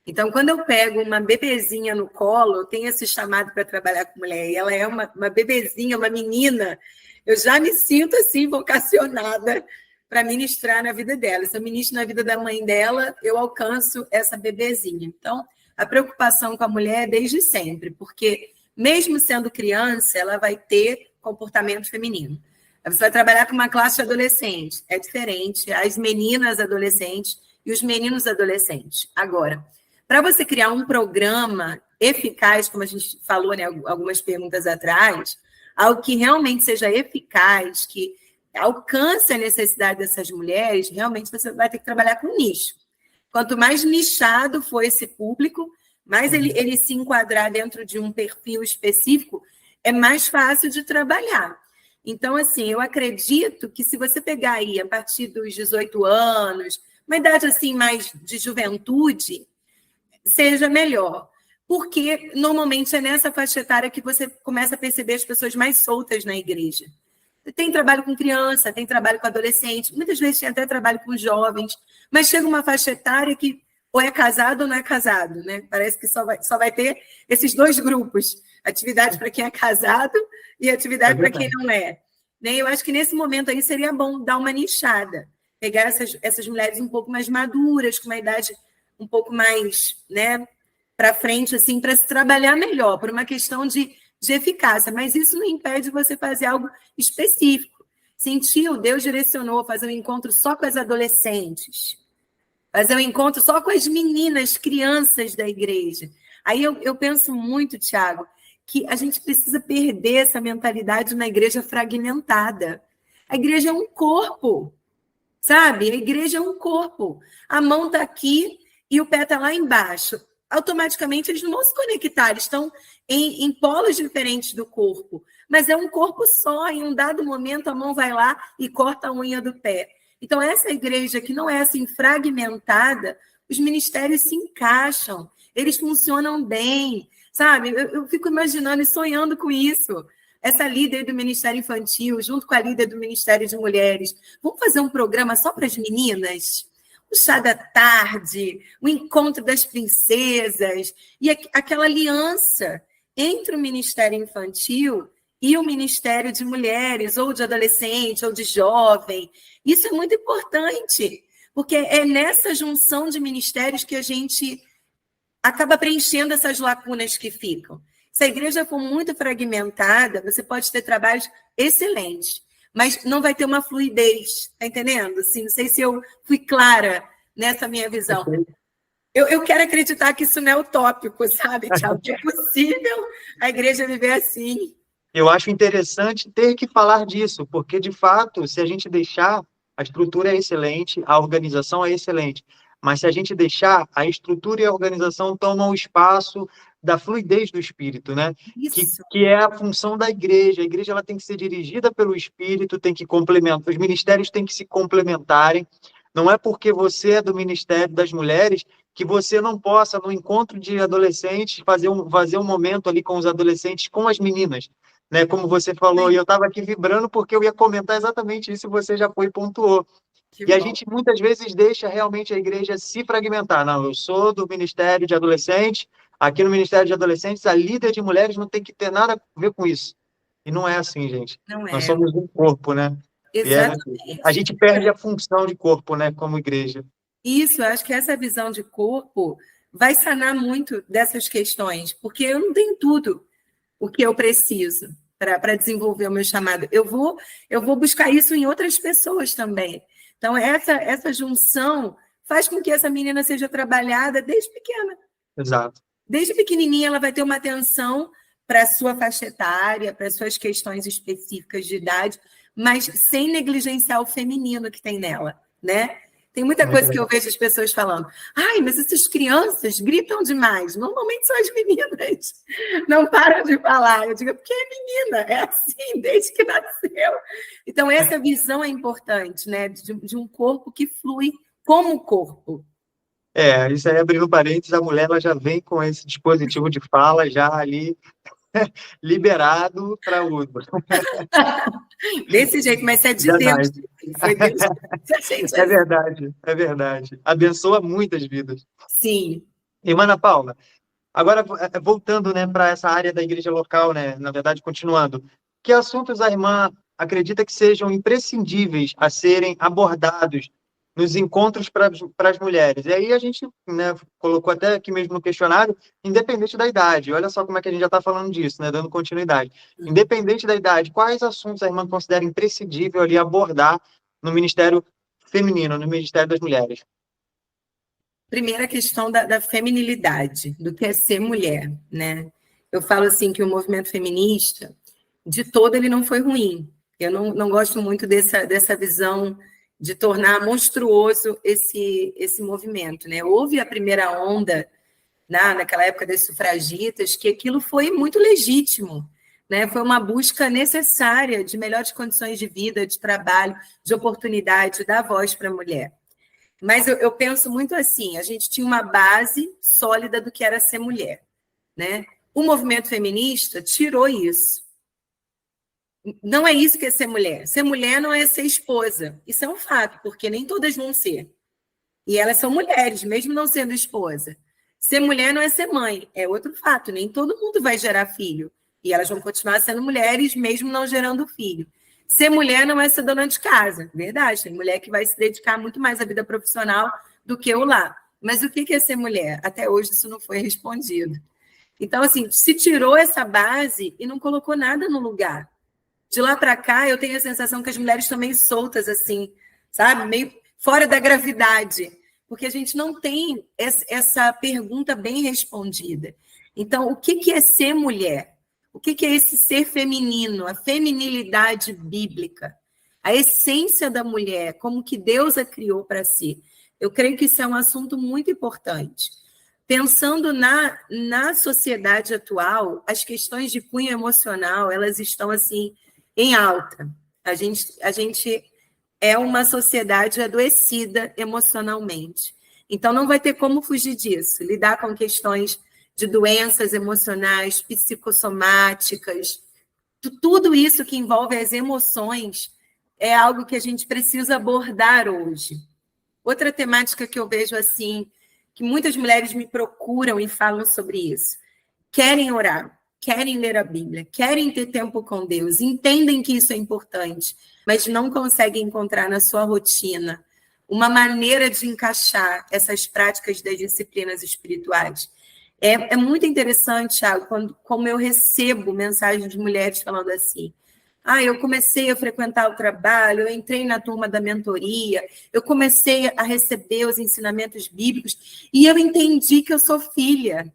Então, quando eu pego uma bebezinha no colo, eu tenho esse chamado para trabalhar com mulher, e ela é uma bebezinha, uma menina, eu já me sinto assim, vocacionada para ministrar na vida dela. Se eu ministro na vida da mãe dela, eu alcanço essa bebezinha. Então, a preocupação com a mulher é desde sempre, porque mesmo sendo criança, ela vai ter comportamento feminino. Você vai trabalhar com uma classe adolescente, é diferente, as meninas adolescentes e os meninos adolescentes. Agora, para você criar um programa eficaz, como a gente falou, né, algumas perguntas atrás, algo que realmente seja eficaz, que alcance a necessidade dessas mulheres, realmente você vai ter que trabalhar com nicho. Quanto mais nichado for esse público, mais ele se enquadrar dentro de um perfil específico, é mais fácil de trabalhar. Então, assim, eu acredito que se você pegar aí a partir dos 18 anos, uma idade assim mais de juventude, seja melhor. Porque normalmente é nessa faixa etária que você começa a perceber as pessoas mais soltas na igreja. Tem trabalho com criança, tem trabalho com adolescente, muitas vezes tem até trabalho com jovens, mas chega uma faixa etária que ou é casado ou não é casado, né? Parece que só vai ter esses dois grupos, atividade para quem é casado e atividade para quem não é. Eu acho que nesse momento aí seria bom dar uma nichada, pegar essas mulheres um pouco mais maduras, com uma idade um pouco mais, né, para frente, assim, para se trabalhar melhor, por uma questão de eficácia, mas isso não impede você fazer algo específico. Sentiu, Deus direcionou fazer um encontro só com as adolescentes, fazer um encontro só com as meninas, crianças da igreja. Aí eu penso muito, Tiago, que a gente precisa perder essa mentalidade de uma igreja fragmentada. A igreja é um corpo, sabe? A igreja é um corpo. A mão está aqui e o pé está lá embaixo. Automaticamente eles não vão se conectar, eles estão em polos diferentes do corpo, mas é um corpo só, em um dado momento a mão vai lá e corta a unha do pé. Então essa igreja que não é assim fragmentada, os ministérios se encaixam, eles funcionam bem, sabe? Eu fico imaginando e sonhando com isso. Essa líder do Ministério Infantil, junto com a líder do Ministério de Mulheres, vamos fazer um programa só para as meninas? O chá da tarde, o encontro das princesas, e aquela aliança entre o Ministério Infantil e o Ministério de Mulheres, ou de adolescente, ou de jovem. Isso é muito importante, porque é nessa junção de ministérios que a gente acaba preenchendo essas lacunas que ficam. Se a igreja for muito fragmentada, você pode ter trabalhos excelentes, mas não vai ter uma fluidez, tá entendendo? Assim, não sei se eu fui clara nessa minha visão. Eu quero acreditar que isso não é utópico, sabe, Tiago? Que é possível a igreja viver assim. Eu acho interessante ter que falar disso, porque, de fato, se a gente deixar, a estrutura é excelente, a organização é excelente, mas se a gente deixar, a estrutura e a organização tomam o espaço da fluidez do Espírito, né? Que é a função da igreja. A igreja ela tem que ser dirigida pelo Espírito, tem que complementar, os ministérios têm que se complementarem. Não é porque você é do Ministério das Mulheres que você não possa, no encontro de adolescentes, fazer um momento ali com os adolescentes, com as meninas, né? Como você falou, e eu estava aqui vibrando porque eu ia comentar exatamente isso e você já foi e pontuou. E a gente muitas vezes deixa realmente a igreja se fragmentar. Não, eu sou do Ministério de Adolescentes, aqui no Ministério de Adolescentes, a líder de mulheres não tem que ter nada a ver com isso. E não é assim, gente. Não é. Nós somos um corpo, né? Exatamente. A gente perde a função de corpo, né, como igreja. Isso, eu acho que essa visão de corpo vai sanar muito dessas questões, porque eu não tenho tudo o que eu preciso para desenvolver o meu chamado. Eu vou buscar isso em outras pessoas também. Então, essa junção faz com que essa menina seja trabalhada desde pequena. Exato. Desde pequenininha, ela vai ter uma atenção para a sua faixa etária, para as suas questões específicas de idade, mas sem negligenciar o feminino que tem nela, né? Tem muita coisa que eu vejo as pessoas falando. Ai, mas essas crianças gritam demais. Normalmente são as meninas. Não param de falar. Eu digo, porque é menina. É assim, desde que nasceu. Então, essa visão é importante, né? De um corpo que flui como corpo. Isso aí, abrindo parênteses, a mulher ela já vem com esse dispositivo de fala já ali liberado para uso. Desse jeito, mas é de Deus. Foi Deus. É verdade. Abençoa muitas vidas. Sim. Irmã Ana Paula, agora voltando, né, para essa área da igreja local, né, na verdade, continuando, que assuntos a irmã acredita que sejam imprescindíveis a serem abordados nos encontros para as mulheres? E aí a gente, né, colocou até aqui mesmo no questionário, independente da idade. Olha só como é que a gente já está falando disso, né, dando continuidade. Independente da idade, quais assuntos a irmã considera imprescindível ali abordar no ministério feminino, no ministério das mulheres? Primeira questão da feminilidade, do que é ser mulher, né? Eu falo assim que o movimento feminista, de todo, ele não foi ruim. Eu não gosto muito dessa visão de tornar monstruoso esse movimento, né? Houve a primeira onda, naquela época das sufragitas, que aquilo foi muito legítimo, né? Foi uma busca necessária de melhores condições de vida, de trabalho, de oportunidade, de dar voz para a mulher. Mas eu penso muito assim, a gente tinha uma base sólida do que era ser mulher, né? O movimento feminista tirou isso. Não é isso que é ser mulher. Ser mulher não é ser esposa. Isso é um fato, porque nem todas vão ser. E elas são mulheres, mesmo não sendo esposa. Ser mulher não é ser mãe. É outro fato. Nem todo mundo vai gerar filho. E elas vão continuar sendo mulheres, mesmo não gerando filho. Ser mulher não é ser dona de casa. Verdade. Tem mulher que vai se dedicar muito mais à vida profissional do que o lar. Mas o que é ser mulher? Até hoje isso não foi respondido. Então, assim, se tirou essa base e não colocou nada no lugar. De lá para cá, eu tenho a sensação que as mulheres estão meio soltas, assim, sabe? Meio fora da gravidade. Porque a gente não tem essa pergunta bem respondida. Então, o que é ser mulher? O que é esse ser feminino? A feminilidade bíblica? A essência da mulher, como que Deus a criou para si? Eu creio que isso é um assunto muito importante. Pensando na sociedade atual, as questões de cunho emocional, elas estão, assim, em alta. A gente é uma sociedade adoecida emocionalmente. Então, não vai ter como fugir disso. Lidar com questões de doenças emocionais, psicossomáticas, tudo isso que envolve as emoções é algo que a gente precisa abordar hoje. Outra temática que eu vejo assim, que muitas mulheres me procuram e falam sobre isso. Querem orar, querem ler a Bíblia, querem ter tempo com Deus, entendem que isso é importante, mas não conseguem encontrar na sua rotina uma maneira de encaixar essas práticas das disciplinas espirituais. É muito interessante, Thiago, como eu recebo mensagens de mulheres falando assim: eu comecei a frequentar o trabalho, eu entrei na turma da mentoria, eu comecei a receber os ensinamentos bíblicos e eu entendi que eu sou filha.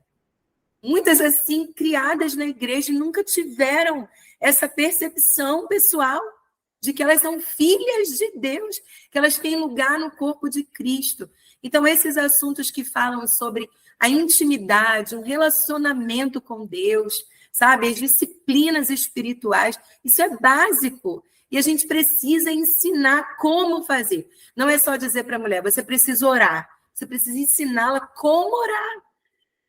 Muitas, assim, criadas na igreja, nunca tiveram essa percepção pessoal de que elas são filhas de Deus, que elas têm lugar no corpo de Cristo. Então, esses assuntos que falam sobre a intimidade, um relacionamento com Deus, sabe? As disciplinas espirituais, isso é básico. E a gente precisa ensinar como fazer. Não é só dizer para a mulher, você precisa orar. Você precisa ensiná-la como orar.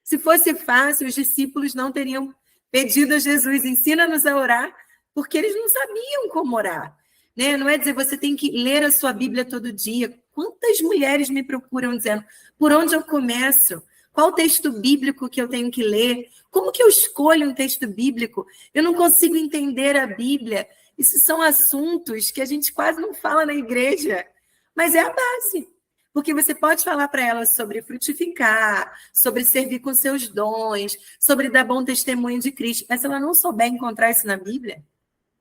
Se fosse fácil, os discípulos não teriam pedido a Jesus, ensina-nos a orar, porque eles não sabiam como orar. Né? Não é dizer, você tem que ler a sua Bíblia todo dia. Quantas mulheres me procuram dizendo, por onde eu começo? Qual texto bíblico que eu tenho que ler? Como que eu escolho um texto bíblico? Eu não consigo entender a Bíblia. Isso são assuntos que a gente quase não fala na igreja, mas é a base. Porque você pode falar para ela sobre frutificar, sobre servir com seus dons, sobre dar bom testemunho de Cristo. Mas se ela não souber encontrar isso na Bíblia,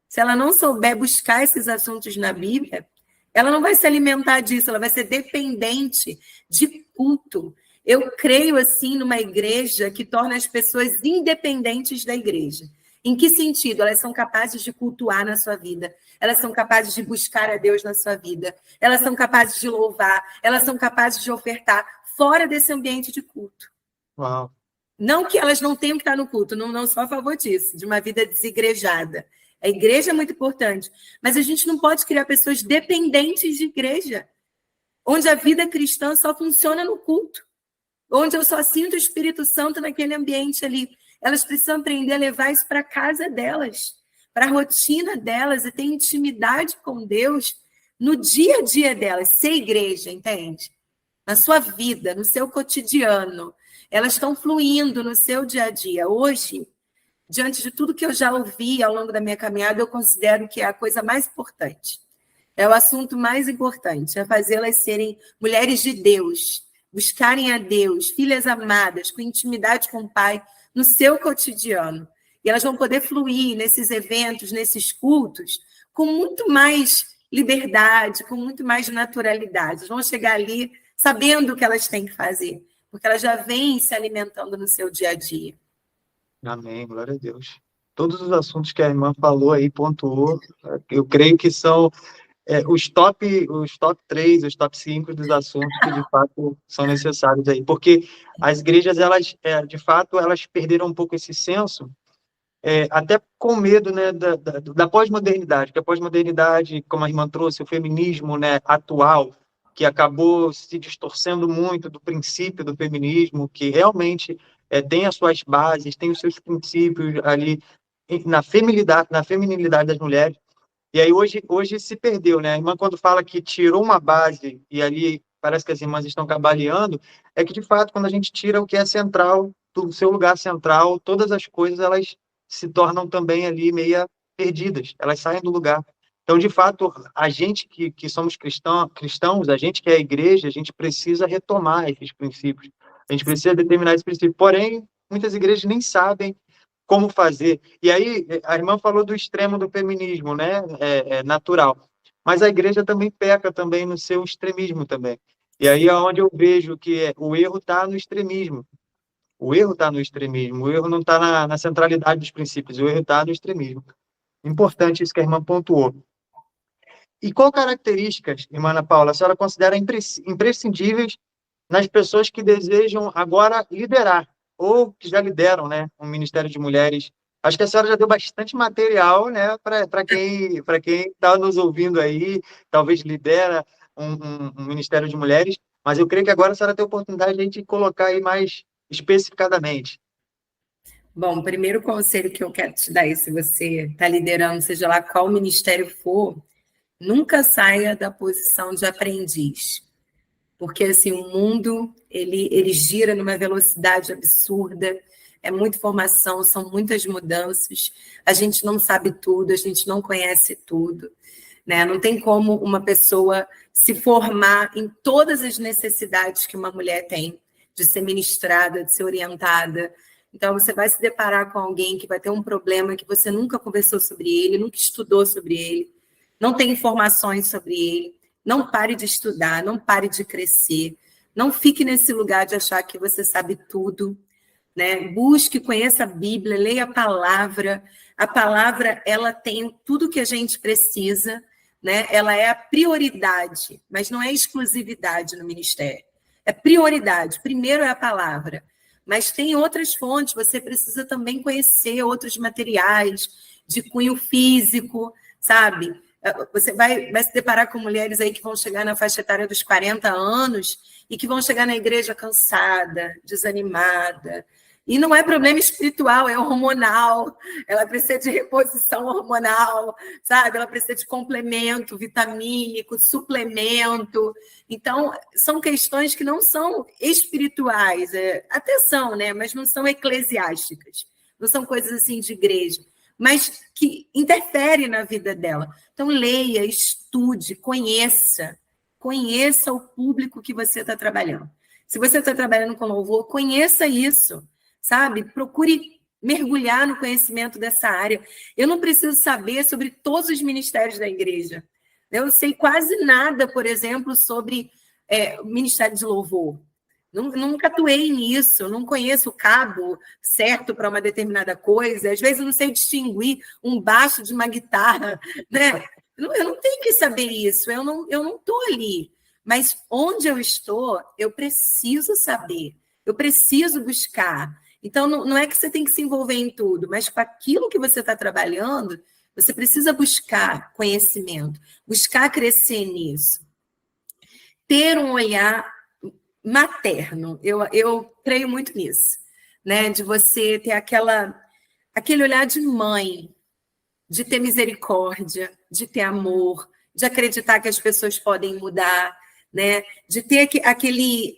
se ela não souber buscar esses assuntos na Bíblia, ela não vai se alimentar disso, ela vai ser dependente de culto. Eu creio, assim, numa igreja que torna as pessoas independentes da igreja. Em que sentido? Elas são capazes de cultuar na sua vida. Elas são capazes de buscar a Deus na sua vida. Elas são capazes de louvar. Elas são capazes de ofertar fora desse ambiente de culto. Uau. Não que elas não tenham que estar no culto, não sou a favor disso, de uma vida desigrejada. A igreja é muito importante, mas a gente não pode criar pessoas dependentes de igreja, onde a vida cristã só funciona no culto, onde eu só sinto o Espírito Santo naquele ambiente ali. Elas precisam aprender a levar isso para a casa delas, para a rotina delas, e ter intimidade com Deus no dia a dia delas, ser igreja, entende? Na sua vida, no seu cotidiano. elas estão fluindo no seu dia a dia. Hoje, diante de tudo que eu já ouvi ao longo da minha caminhada, eu considero que é a coisa mais importante. É o assunto mais importante, é fazê-las serem mulheres de Deus, buscarem a Deus, filhas amadas, com intimidade com o Pai, no seu cotidiano. E elas vão poder fluir nesses eventos, nesses cultos, com muito mais liberdade, com muito mais naturalidade. Elas vão chegar ali sabendo o que elas têm que fazer, porque elas já vêm se alimentando no seu dia a dia. Amém, glória a Deus. Todos os assuntos que a irmã falou aí, pontuou, eu creio que são os top 3, os top 5 dos assuntos que, de fato, são necessários aí. Porque as igrejas, elas, de fato, elas perderam um pouco esse senso, até com medo, né, da pós-modernidade, que a pós-modernidade, como a irmã trouxe, o feminismo, né, atual, que acabou se distorcendo muito do princípio do feminismo, que realmente tem as suas bases, tem os seus princípios ali na feminilidade das mulheres. E aí hoje se perdeu, né? A irmã, quando fala que tirou uma base e ali parece que as irmãs estão cambaleando, é que, de fato, quando a gente tira o que é central, do seu lugar central, todas as coisas, elas se tornam também ali meia perdidas, elas saem do lugar. Então, de fato, a gente que somos cristãos, a gente que é a igreja, a gente precisa retomar esses princípios, a gente precisa determinar esses princípios. Porém, muitas igrejas nem sabem como fazer. E aí, a irmã falou do extremo do feminismo, né? Natural. Mas a igreja também peca também no seu extremismo também. E aí é onde eu vejo que o erro está no extremismo. O erro está no extremismo. O erro não está na centralidade dos princípios. O erro está no extremismo. Importante isso que a irmã pontuou. E qual características, irmã Ana Paula, a senhora considera imprescindíveis nas pessoas que desejam agora liderar, ou que já lideram, né, um Ministério de Mulheres? Acho que a senhora já deu bastante material, né, para quem está nos ouvindo aí, talvez lidera um Ministério de Mulheres, mas eu creio que agora a senhora tem a oportunidade de colocar aí mais especificadamente. Bom, o primeiro conselho que eu quero te dar é, se você está liderando, seja lá qual ministério for, nunca saia da posição de aprendiz. Porque assim, o mundo ele gira numa velocidade absurda, é muita informação, são muitas mudanças, a gente não sabe tudo, a gente não conhece tudo, né? Não tem como uma pessoa se formar em todas as necessidades que uma mulher tem, de ser ministrada, de ser orientada. Então, você vai se deparar com alguém que vai ter um problema que você nunca conversou sobre ele, nunca estudou sobre ele, não tem informações sobre ele. Não pare de estudar, não pare de crescer, não fique nesse lugar de achar que você sabe tudo, né? Busque, conheça a Bíblia, leia a palavra ela tem tudo que a gente precisa, né? Ela é a prioridade, mas não é exclusividade no ministério, é prioridade, primeiro é a palavra, mas tem outras fontes, você precisa também conhecer outros materiais de cunho físico, sabe? Você vai se deparar com mulheres aí que vão chegar na faixa etária dos 40 anos e que vão chegar na igreja cansada, desanimada. E não é problema espiritual, é hormonal. Ela precisa de reposição hormonal, sabe? Ela precisa de complemento vitamínico, suplemento. Então, são questões que não são espirituais. Até são, né? Mas não são eclesiásticas. Não são coisas assim de igreja, mas que interfere na vida dela. Então, leia, estude, conheça o público que você está trabalhando. Se você está trabalhando com louvor, conheça isso, sabe? Procure mergulhar no conhecimento dessa área. Eu não preciso saber sobre todos os ministérios da igreja. Eu sei quase nada, por exemplo, sobre o ministério de louvor. Nunca atuei nisso, não conheço o cabo certo para uma determinada coisa, às vezes eu não sei distinguir um baixo de uma guitarra, né? Eu não tenho que saber isso, eu não estou ali. Mas onde eu estou, eu preciso saber, eu preciso buscar. Então, não é que você tem que se envolver em tudo, mas com aquilo que você está trabalhando, você precisa buscar conhecimento, buscar crescer nisso. Ter um olhar materno, eu creio muito nisso, né? De você ter aquele olhar de mãe, de ter misericórdia, de ter amor, de acreditar que as pessoas podem mudar, né? De ter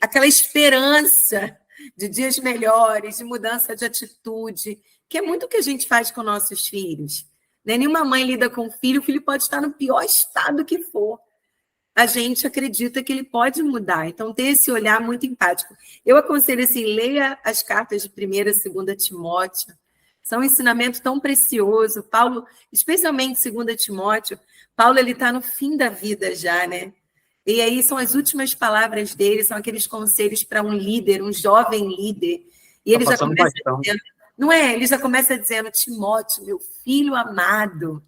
aquela esperança de dias melhores, de mudança de atitude, que é muito o que a gente faz com nossos filhos. Nenhuma mãe lida com o filho pode estar no pior estado que for. A gente acredita que ele pode mudar. Então, ter esse olhar muito empático. Eu aconselho assim, leia as cartas de 1ª e 2ª Timóteo. São um ensinamento tão precioso. Paulo, especialmente 2ª Timóteo, Paulo ele está no fim da vida já, né? E aí são as últimas palavras dele, são aqueles conselhos para um líder, um jovem líder. E ele já começa dizendo, não é? Ele já começa dizendo, Timóteo, meu filho amado.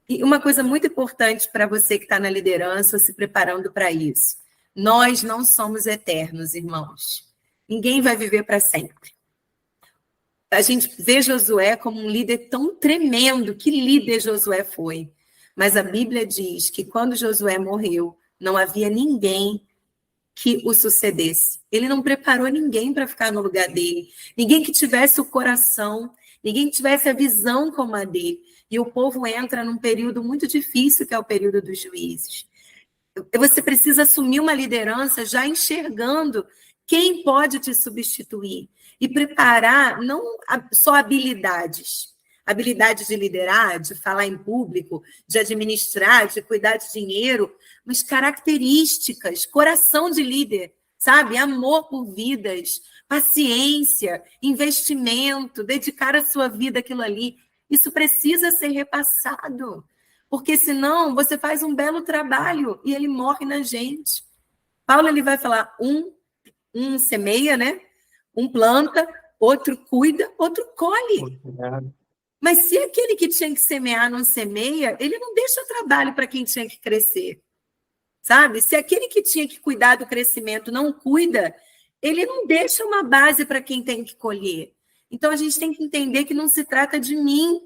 E uma coisa muito importante para você que está na liderança, se preparando para isso. Nós não somos eternos, irmãos. Ninguém vai viver para sempre. A gente vê Josué como um líder tão tremendo. Que líder Josué foi. Mas a Bíblia diz que quando Josué morreu, não havia ninguém que o sucedesse. Ele não preparou ninguém para ficar no lugar dele. Ninguém que tivesse o coração, ninguém que tivesse a visão como a dele. E o povo entra num período muito difícil, que é o período dos juízes. Você precisa assumir uma liderança já enxergando quem pode te substituir. E preparar não só habilidades de liderar, de falar em público, de administrar, de cuidar de dinheiro, mas características, coração de líder, sabe? Amor por vidas, paciência, investimento, dedicar a sua vida àquilo ali. Isso precisa ser repassado, porque senão você faz um belo trabalho e ele morre na gente. Paulo ele vai falar, um semeia, né? Um planta, outro cuida, outro colhe. Mas se aquele que tinha que semear não semeia, ele não deixa trabalho para quem tinha que crescer. Sabe? Se aquele que tinha que cuidar do crescimento não cuida, ele não deixa uma base para quem tem que colher. Então, a gente tem que entender que não se trata de mim,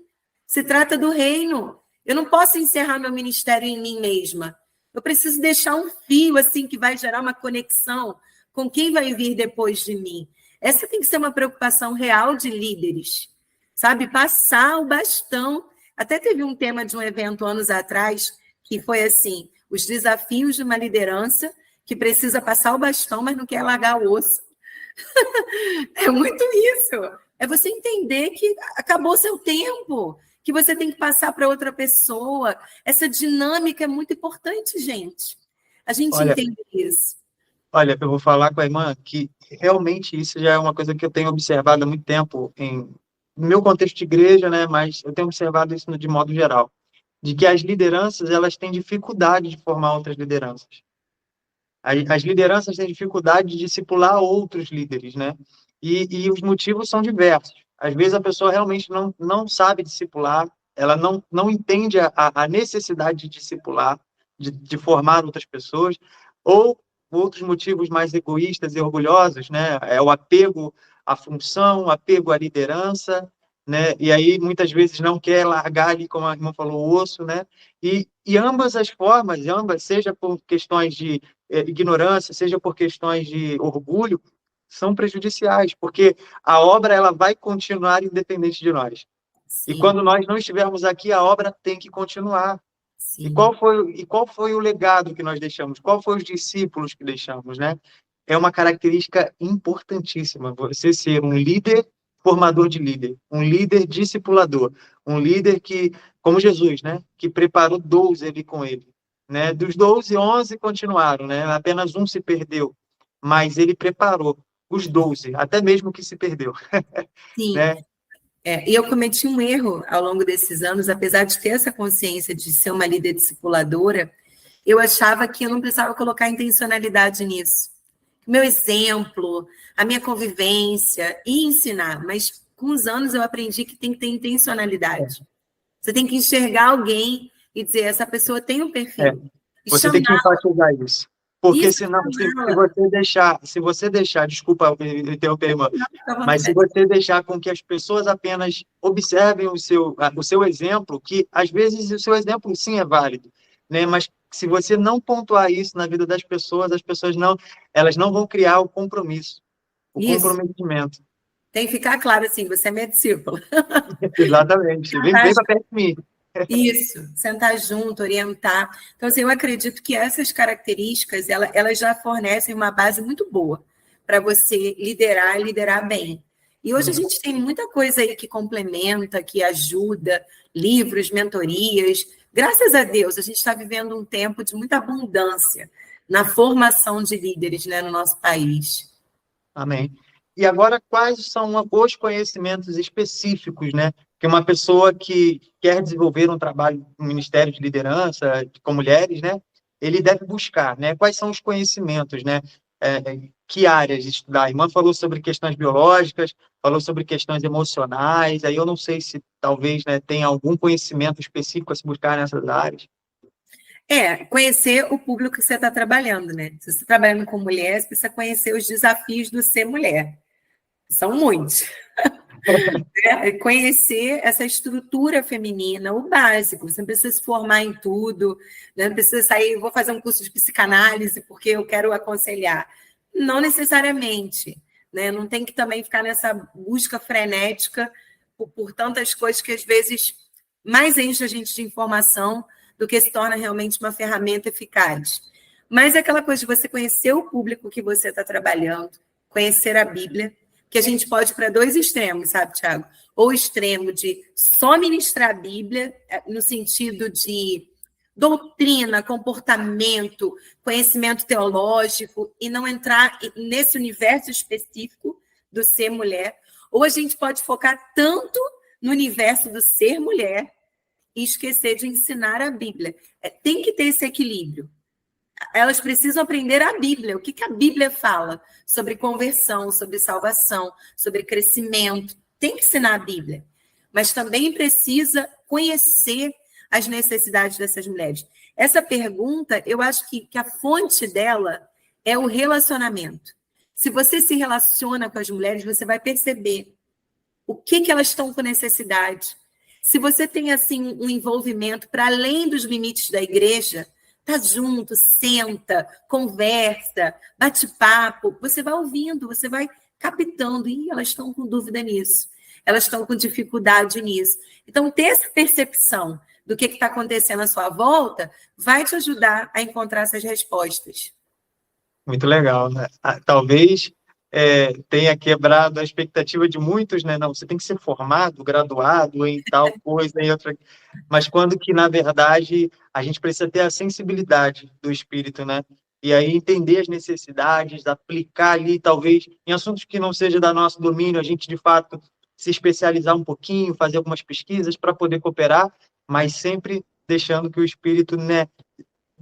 se trata do reino. Eu não posso encerrar meu ministério em mim mesma. Eu preciso deixar um fio assim que vai gerar uma conexão com quem vai vir depois de mim. Essa tem que ser uma preocupação real de líderes, sabe? Passar o bastão. Até teve um tema de um evento anos atrás que foi assim, os desafios de uma liderança que precisa passar o bastão, mas não quer largar o osso. É muito isso. É você entender que acabou seu tempo, que você tem que passar para outra pessoa. Essa dinâmica é muito importante, gente. A gente entende isso. Olha, eu vou falar com a irmã que realmente isso já é uma coisa que eu tenho observado há muito tempo no meu contexto de igreja, né? Mas eu tenho observado isso de modo geral, de que as lideranças elas têm dificuldade de formar outras lideranças. As lideranças têm dificuldade de discipular outros líderes, né? E os motivos são diversos. Às vezes a pessoa realmente não sabe discipular, ela não entende a necessidade de discipular, de formar outras pessoas, ou outros motivos mais egoístas e orgulhosos, né? É o apego à função, o apego à liderança, né? E aí muitas vezes não quer largar ali, como a irmã falou, o osso, né? E ambas as formas, seja por questões de ignorância, seja por questões de orgulho, são prejudiciais, porque a obra ela vai continuar independente de nós. Sim. E quando nós não estivermos aqui, a obra tem que continuar. Sim. E qual foi o legado que nós deixamos? Qual foi os discípulos que deixamos, né? É uma característica importantíssima, você ser um líder formador de líder, um líder discipulador, um líder que, como Jesus, né? Que preparou 12 ali com ele. Né? Dos 12, 11 continuaram, né? Apenas um se perdeu, mas ele preparou os 12, até mesmo que se perdeu. Sim. Né? E eu cometi um erro ao longo desses anos, apesar de ter essa consciência de ser uma líder discipuladora, eu achava que eu não precisava colocar intencionalidade nisso. Meu exemplo, a minha convivência e ensinar, mas com os anos eu aprendi que tem que ter intencionalidade. Você tem que enxergar alguém e dizer, essa pessoa tem um perfil. Você tem que enfatizar isso. Porque senão, se você deixar, desculpa eu interromper, irmã, mas se você deixar com que as pessoas apenas observem o seu exemplo, que às vezes o seu exemplo sim é válido, né? Mas se você não pontuar isso na vida das pessoas, as pessoas elas não vão criar o compromisso, o comprometimento. Tem que ficar claro assim, você é minha discípula. Exatamente, vem para perto de mim. Isso, sentar junto, orientar. Então, assim, eu acredito que essas características, elas já fornecem uma base muito boa para você liderar e liderar bem. E hoje a gente tem muita coisa aí que complementa, que ajuda, livros, mentorias. Graças a Deus, a gente está vivendo um tempo de muita abundância na formação de líderes, né, no nosso país. Amém. E agora, quais são os conhecimentos específicos, né, que uma pessoa que quer desenvolver um trabalho no Ministério de Liderança com mulheres, né, ele deve buscar, né? Quais são os conhecimentos, né? Que áreas estudar? A irmã falou sobre questões biológicas, falou sobre questões emocionais, aí eu não sei se talvez, né, tenha algum conhecimento específico a se buscar nessas áreas. Conhecer o público que você está trabalhando, né? Se você está trabalhando com mulheres, você precisa conhecer os desafios do ser mulher. São muitos. Conhecer essa estrutura feminina, o básico. Você não precisa se formar em tudo, né? Não precisa sair, vou fazer um curso de psicanálise porque eu quero aconselhar. Não necessariamente, né? Não tem que também ficar nessa busca frenética por tantas coisas que às vezes mais enche a gente de informação do que se torna realmente uma ferramenta eficaz. Mas é aquela coisa de você conhecer o público que você está trabalhando, conhecer a Bíblia, que a gente pode ir para dois extremos, sabe, Tiago? Ou o extremo de só ministrar a Bíblia, no sentido de doutrina, comportamento, conhecimento teológico, e não entrar nesse universo específico do ser mulher. Ou a gente pode focar tanto no universo do ser mulher e esquecer de ensinar a Bíblia. Tem que ter esse equilíbrio. Elas precisam aprender a Bíblia. O que a Bíblia fala sobre conversão, sobre salvação, sobre crescimento. Tem que ensinar a Bíblia. Mas também precisa conhecer as necessidades dessas mulheres. Essa pergunta, eu acho que a fonte dela é o relacionamento. Se você se relaciona com as mulheres, você vai perceber o que elas estão com necessidade. Se você tem assim um envolvimento para além dos limites da igreja, tá junto, senta, conversa, bate papo, você vai ouvindo, você vai captando, e elas estão com dúvida nisso, elas estão com dificuldade nisso. Então, ter essa percepção do que está acontecendo à sua volta vai te ajudar a encontrar essas respostas. Muito legal, né? Talvez tenha quebrado a expectativa de muitos, né? Não, você tem que ser formado, graduado em tal coisa, em outra. Mas quando que, na verdade, a gente precisa ter a sensibilidade do espírito, né? E aí entender as necessidades, aplicar ali, talvez, em assuntos que não seja da nosso domínio, a gente, de fato, se especializar um pouquinho, fazer algumas pesquisas para poder cooperar, mas sempre deixando que o espírito, né,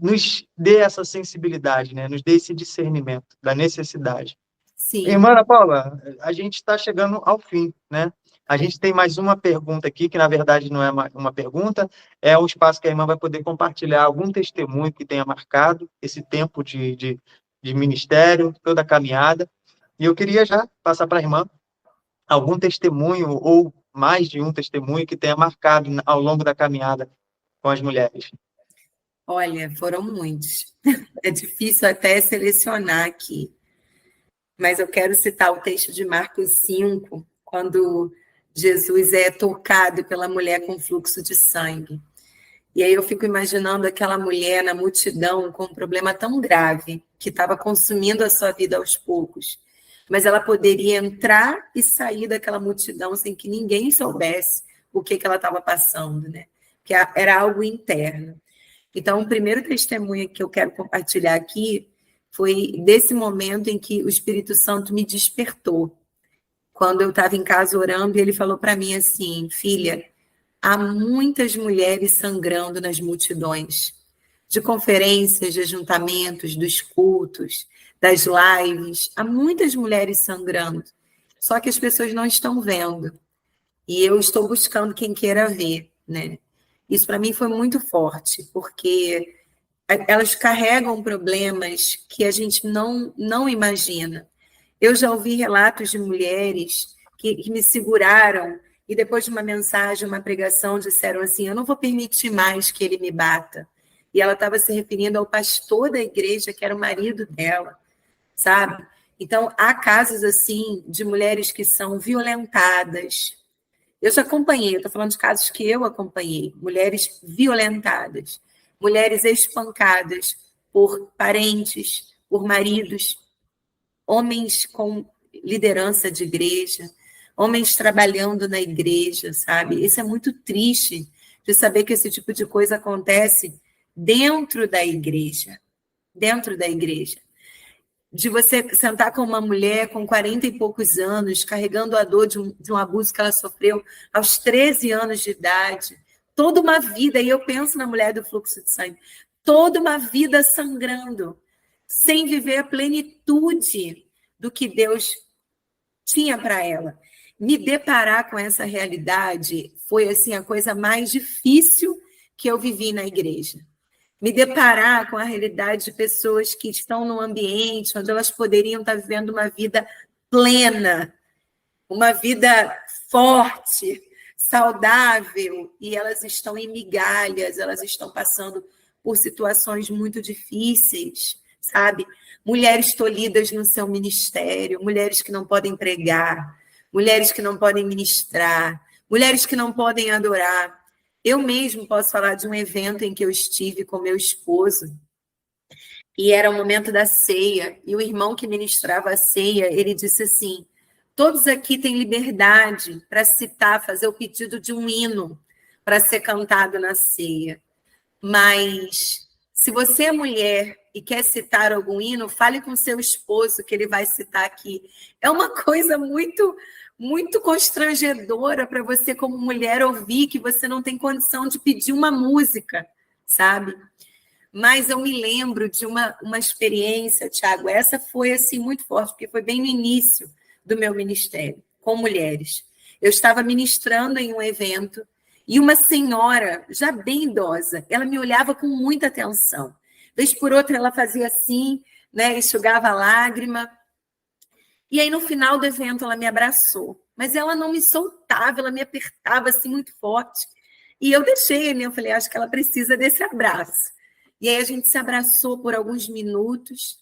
nos dê essa sensibilidade, né? Nos dê esse discernimento da necessidade. Sim. Irmã Ana Paula, a gente está chegando ao fim, né? A gente tem mais uma pergunta aqui, que na verdade não é uma pergunta, é um espaço que a irmã vai poder compartilhar algum testemunho que tenha marcado esse tempo de ministério, toda a caminhada. E eu queria já passar para a irmã algum testemunho, ou mais de um testemunho, que tenha marcado ao longo da caminhada com as mulheres. Olha, foram muitos. É difícil até selecionar aqui. Mas eu quero citar o texto de Marcos 5, quando Jesus é tocado pela mulher com fluxo de sangue. E aí eu fico imaginando aquela mulher na multidão com um problema tão grave, que estava consumindo a sua vida aos poucos. Mas ela poderia entrar e sair daquela multidão sem que ninguém soubesse o que ela estava passando, né? Que era algo interno. Então, o primeiro testemunho que eu quero compartilhar aqui foi desse momento em que o Espírito Santo me despertou. Quando eu estava em casa orando, e ele falou para mim assim: filha, há muitas mulheres sangrando nas multidões, de conferências, de ajuntamentos, dos cultos, das lives. Há muitas mulheres sangrando, só que as pessoas não estão vendo. E eu estou buscando quem queira ver, né? Isso para mim foi muito forte, porque elas carregam problemas que a gente não imagina. Eu já ouvi relatos de mulheres que me seguraram e depois de uma mensagem, uma pregação, disseram assim: eu não vou permitir mais que ele me bata. E ela estava se referindo ao pastor da igreja, que era o marido dela, sabe? Então, há casos assim de mulheres que são violentadas. Eu já acompanhei, eu estou falando de casos que eu acompanhei, mulheres violentadas, mulheres espancadas por parentes, por maridos. homens com liderança de igreja, homens trabalhando na igreja, sabe? Isso é muito triste de saber que esse tipo de coisa acontece dentro da igreja. Dentro da igreja. De você sentar com uma mulher com 40 e poucos anos, carregando a dor de um abuso que ela sofreu aos 13 anos de idade, toda uma vida, e eu penso na mulher do fluxo de sangue, toda uma vida sangrando, sem viver a plenitude do que Deus tinha para ela. Me deparar com essa realidade foi assim a coisa mais difícil que eu vivi na igreja. Me deparar com a realidade de pessoas que estão num ambiente onde elas poderiam estar vivendo uma vida plena, uma vida forte, saudável, e elas estão em migalhas, elas estão passando por situações muito difíceis, sabe? Mulheres tolhidas no seu ministério, mulheres que não podem pregar, mulheres que não podem ministrar, mulheres que não podem adorar. Eu mesmo posso falar de um evento em que eu estive com meu esposo, e era o momento da ceia, e o irmão que ministrava a ceia, ele disse assim: todos aqui têm liberdade para citar, fazer o pedido de um hino para ser cantado na ceia, mas se você é mulher e quer citar algum hino, fale com seu esposo que ele vai citar aqui. É uma coisa muito constrangedora para você, como mulher, ouvir que você não tem condição de pedir uma música, sabe? Mas eu me lembro de uma experiência, Tiago, essa foi assim muito forte, porque foi bem no início do meu ministério, com mulheres. Eu estava ministrando em um evento e uma senhora, já bem idosa, ela me olhava com muita atenção. Vez por outra, ela fazia assim, né, enxugava a lágrima. E aí, no final do evento, ela me abraçou. Mas ela não me soltava, ela me apertava assim muito forte. E eu deixei, né? Eu falei, acho que ela precisa desse abraço. E aí a gente se abraçou por alguns minutos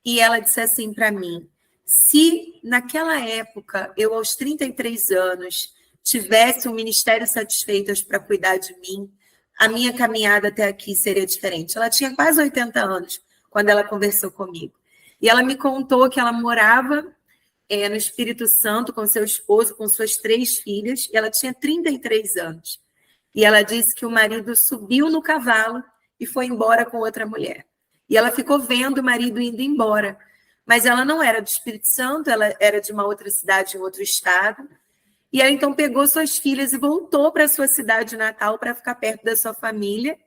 e ela disse assim para mim: se naquela época, eu aos 33 anos, tivesse um ministério satisfeito para cuidar de mim, a minha caminhada até aqui seria diferente. Ela tinha quase 80 anos quando ela conversou comigo. E ela me contou que ela morava no Espírito Santo com seu esposo, com suas 3 filhas, e ela tinha 33 anos. E ela disse que o marido subiu no cavalo e foi embora com outra mulher. E ela ficou vendo o marido indo embora. Mas ela não era do Espírito Santo, ela era de uma outra cidade, em outro estado. E ela então pegou suas filhas e voltou para a sua cidade natal para ficar perto da sua família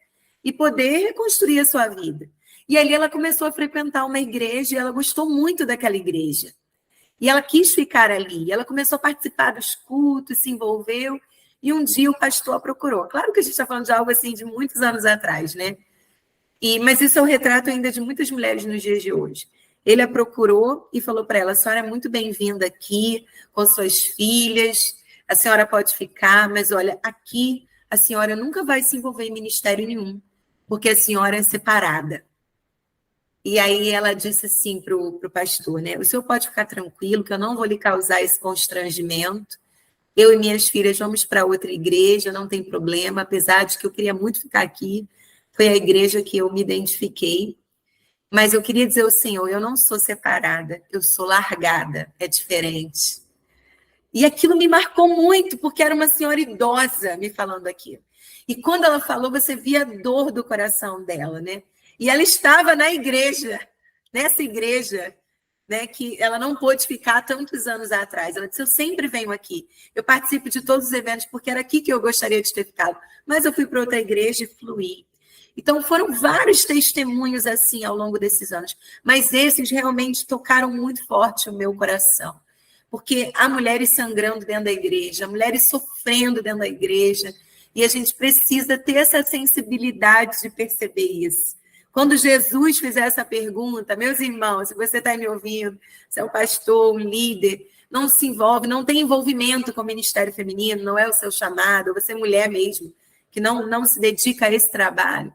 e poder reconstruir a sua vida. E ali ela começou a frequentar uma igreja e ela gostou muito daquela igreja. E ela quis ficar ali. Ela começou a participar dos cultos, se envolveu. E um dia o pastor a procurou. Claro que a gente está falando de algo assim de muitos anos atrás, né? Mas isso é um retrato ainda de muitas mulheres nos dias de hoje. Ele a procurou e falou para ela: a senhora é muito bem-vinda aqui com suas filhas, a senhora pode ficar, mas olha, aqui a senhora nunca vai se envolver em ministério nenhum, porque a senhora é separada. E aí ela disse assim para o pastor, né? O senhor pode ficar tranquilo, que eu não vou lhe causar esse constrangimento. Eu e minhas filhas vamos para outra igreja, não tem problema, apesar de que eu queria muito ficar aqui. Foi a igreja que eu me identifiquei. Mas eu queria dizer ao Senhor, eu não sou separada, eu sou largada, é diferente. E aquilo me marcou muito, porque era uma senhora idosa me falando aquilo. E quando ela falou, você via a dor do coração dela, né? E ela estava na igreja, nessa igreja, né, que ela não pôde ficar tantos anos atrás. Ela disse: eu sempre venho aqui, eu participo de todos os eventos, porque era aqui que eu gostaria de ter ficado. Mas eu fui para outra igreja e fluí. Então, foram vários testemunhos assim ao longo desses anos, mas esses realmente tocaram muito forte o meu coração, porque há mulheres sangrando dentro da igreja, mulheres sofrendo dentro da igreja, e a gente precisa ter essa sensibilidade de perceber isso. Quando Jesus fizer essa pergunta, meus irmãos, se você está me ouvindo, você é um pastor, um líder, não se envolve, não tem envolvimento com o ministério feminino, não é o seu chamado, você é mulher mesmo, que não se dedica a esse trabalho.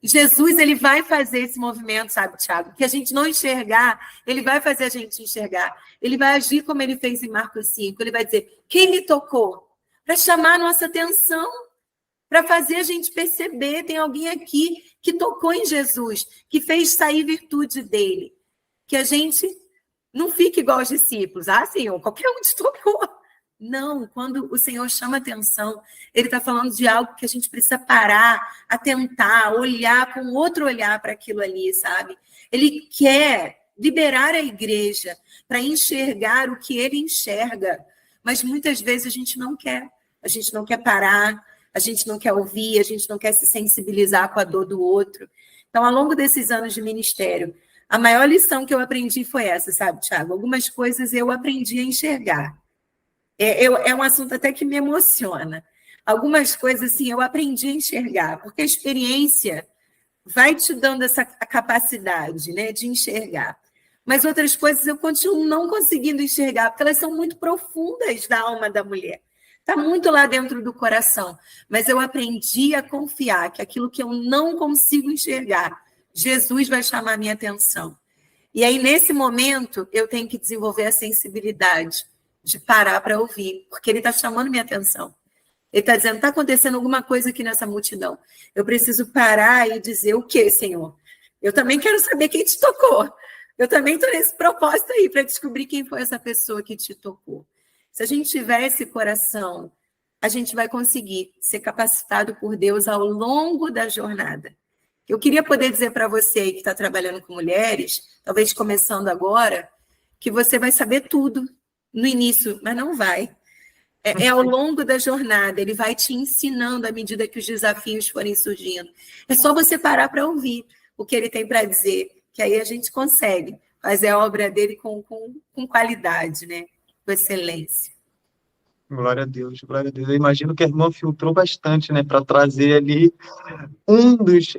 Jesus, ele vai fazer esse movimento, sabe, Tiago? Que a gente não enxergar, ele vai fazer a gente enxergar. Ele vai agir como ele fez em Marcos 5. Ele vai dizer: quem me tocou? Para chamar a nossa atenção, para fazer a gente perceber, tem alguém aqui que tocou em Jesus, que fez sair virtude dele. Que a gente Não fique igual aos discípulos. Ah, Senhor, qualquer um te tocou. Não, quando o Senhor chama atenção, Ele está falando de algo que a gente precisa parar, atentar, olhar com outro olhar para aquilo ali, sabe? Ele quer liberar a igreja para enxergar o que Ele enxerga, mas muitas vezes a gente não quer. A gente não quer parar, a gente não quer ouvir, a gente não quer se sensibilizar com a dor do outro. Então, ao longo desses anos de ministério, a maior lição que eu aprendi foi essa, sabe, Tiago? Algumas coisas eu aprendi a enxergar. É um assunto até que me emociona. Algumas coisas, assim, eu aprendi a enxergar, porque a experiência vai te dando essa capacidade, né, de enxergar. Mas outras coisas eu continuo não conseguindo enxergar, porque elas são muito profundas da alma da mulher. Está muito lá dentro do coração. Mas eu aprendi a confiar que aquilo que eu não consigo enxergar, Jesus vai chamar a minha atenção. E aí, nesse momento, eu tenho que desenvolver a sensibilidade de parar para ouvir, porque Ele está chamando minha atenção. Ele está dizendo, está acontecendo alguma coisa aqui nessa multidão. Eu preciso parar e dizer, o quê, Senhor? Eu também quero saber quem te tocou. Eu também estou nesse propósito aí, para descobrir quem foi essa pessoa que te tocou. Se a gente tiver esse coração, a gente vai conseguir ser capacitado por Deus ao longo da jornada. Eu queria poder dizer para você aí que está trabalhando com mulheres, talvez começando agora, que você vai saber tudo no início, mas não vai. É ao longo da jornada, Ele vai te ensinando à medida que os desafios forem surgindo. É só você parar para ouvir o que Ele tem para dizer, que aí a gente consegue fazer a obra dele com qualidade, né? Com excelência. Glória a Deus, glória a Deus. Eu imagino que a irmã filtrou bastante, né, para trazer ali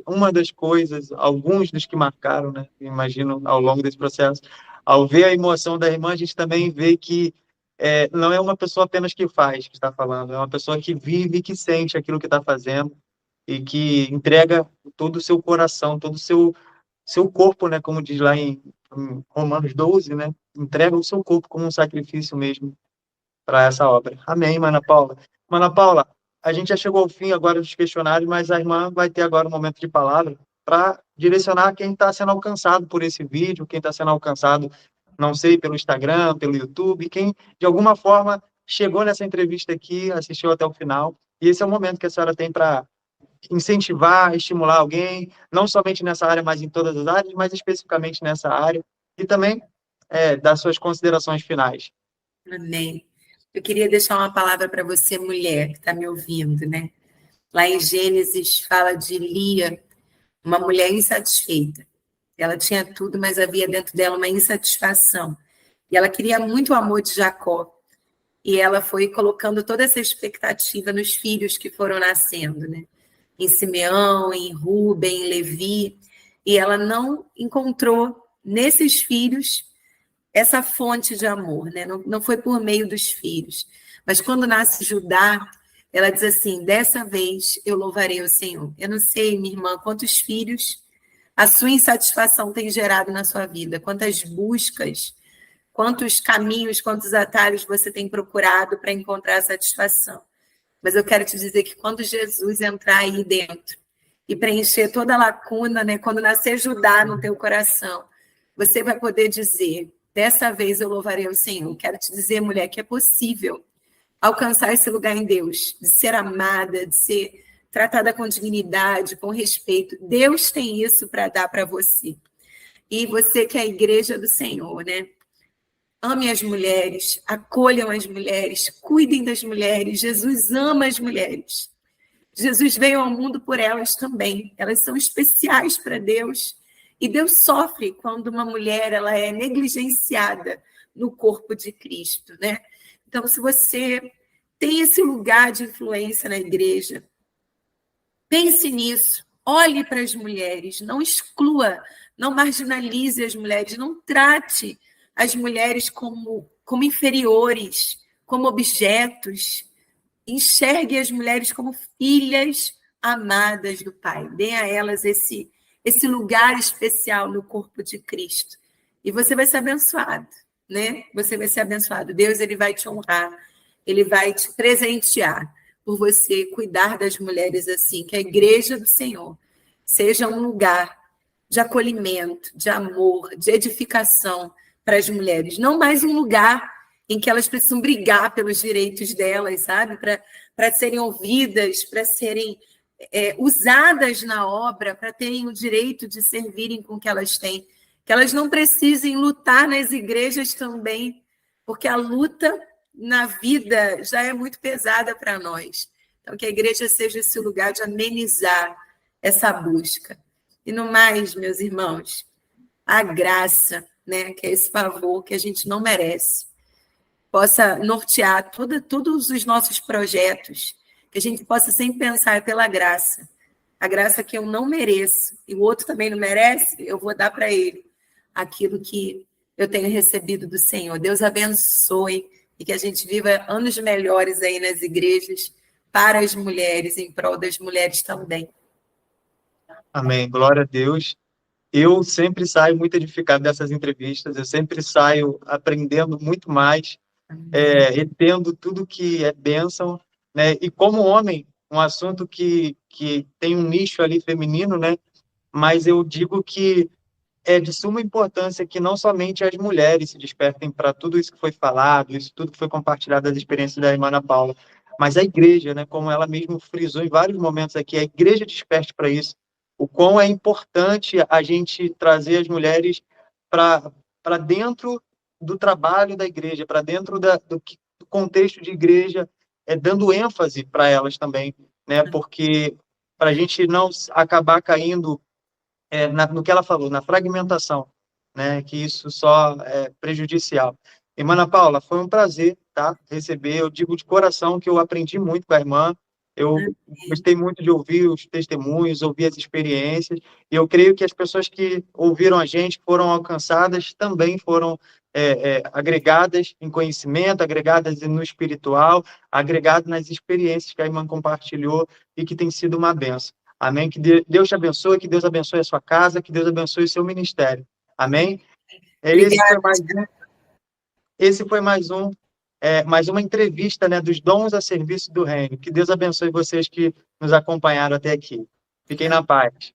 uma das coisas, alguns dos que marcaram, né? Eu imagino ao longo desse processo. Ao ver a emoção da irmã, a gente também vê que não é uma pessoa apenas que faz, que está falando, é uma pessoa que vive, que sente aquilo que está fazendo e que entrega todo o seu coração, todo o seu corpo, né, como diz lá em Romanos 12, né? Entrega o seu corpo como um sacrifício mesmo para essa obra. Amém, Mana Paula. Mana Paula, a gente já chegou ao fim agora dos questionários, mas a irmã vai ter agora um momento de palavra para direcionar quem está sendo alcançado por esse vídeo, quem está sendo alcançado, não sei, pelo Instagram, pelo YouTube, quem de alguma forma chegou nessa entrevista aqui, assistiu até o final. E esse é o momento que a senhora tem para incentivar, estimular alguém, não somente nessa área, mas em todas as áreas, mas especificamente nessa área, e também dar suas considerações finais. Amém. Eu queria deixar uma palavra para você, mulher, que está me ouvindo, né? Lá em Gênesis fala de Lia, uma mulher insatisfeita. Ela tinha tudo, mas havia dentro dela uma insatisfação. E ela queria muito o amor de Jacó. E ela foi colocando toda essa expectativa nos filhos que foram nascendo, né? Em Simeão, em Rúben, em Levi. E ela não encontrou nesses filhos essa fonte de amor, né? Não foi por meio dos filhos. Mas quando nasce Judá, ela diz assim, dessa vez eu louvarei o Senhor. Eu não sei, minha irmã, quantos filhos a sua insatisfação tem gerado na sua vida, quantas buscas, quantos caminhos, quantos atalhos você tem procurado para encontrar satisfação. Mas eu quero te dizer que quando Jesus entrar aí dentro e preencher toda a lacuna, né? Quando nascer Judá no teu coração, você vai poder dizer, dessa vez eu louvarei o Senhor. Quero te dizer, mulher, que é possível alcançar esse lugar em Deus, de ser amada, de ser tratada com dignidade, com respeito. Deus tem isso para dar para você. E você que é a igreja do Senhor, né? Ame as mulheres, acolham as mulheres, cuidem das mulheres. Jesus ama as mulheres. Jesus veio ao mundo por elas também. Elas são especiais para Deus. E Deus sofre quando uma mulher ela é negligenciada no corpo de Cristo, né? Então, se você tem esse lugar de influência na igreja, pense nisso. Olhe para as mulheres, não exclua, não marginalize as mulheres, não trate as mulheres como inferiores, como objetos. Enxergue as mulheres como filhas amadas do Pai. Dê a elas esse lugar especial no corpo de Cristo. E você vai ser abençoado, né? Você vai ser abençoado. Deus, ele vai te honrar, ele vai te presentear por você cuidar das mulheres assim, que a igreja do Senhor seja um lugar de acolhimento, de amor, de edificação para as mulheres, não mais um lugar em que elas precisam brigar pelos direitos delas, sabe? Para serem ouvidas, para serem usadas na obra, para terem o direito de servirem com o que elas têm. Que elas não precisem lutar nas igrejas também, porque a luta na vida já é muito pesada para nós. Então, que a igreja seja esse lugar de amenizar essa busca. E no mais, meus irmãos, a graça, né, que é esse favor que a gente não merece, possa nortear todos os nossos projetos, que a gente possa sempre pensar pela graça. A graça que eu não mereço, e o outro também não merece, eu vou dar para ele aquilo que eu tenho recebido do Senhor. Deus abençoe e que a gente viva anos melhores aí nas igrejas para as mulheres, em prol das mulheres também. Amém. Glória a Deus. Eu sempre saio muito edificado dessas entrevistas, eu sempre saio aprendendo muito mais, retendo tudo que é bênção, né? E como homem, um assunto que tem um nicho ali feminino, né? Mas eu digo que é de suma importância que não somente as mulheres se despertem para tudo isso que foi falado, isso tudo que foi compartilhado das experiências da irmã Ana Paula, mas a igreja, né? Como ela mesmo frisou em vários momentos aqui, a igreja desperte para isso. O quão é importante a gente trazer as mulheres para dentro do trabalho da igreja, para dentro do contexto de igreja, dando ênfase para elas também, né? Porque para a gente não acabar caindo no que ela falou, na fragmentação, né? Que isso só é prejudicial. Irmã Ana Paula, foi um prazer, tá? Receber, eu digo de coração que eu aprendi muito com a irmã, eu gostei muito de ouvir os testemunhos, ouvir as experiências, e eu creio que as pessoas que ouviram a gente, foram alcançadas, também foram agregadas em conhecimento, agregadas no espiritual, agregadas nas experiências que a irmã compartilhou e que tem sido uma bênção. Amém? Que Deus te abençoe, que Deus abençoe a sua casa, que Deus abençoe o seu ministério. Amém? Esse foi mais uma entrevista, né, dos dons a serviço do reino. Que Deus abençoe vocês que nos acompanharam até aqui. Fiquem na paz.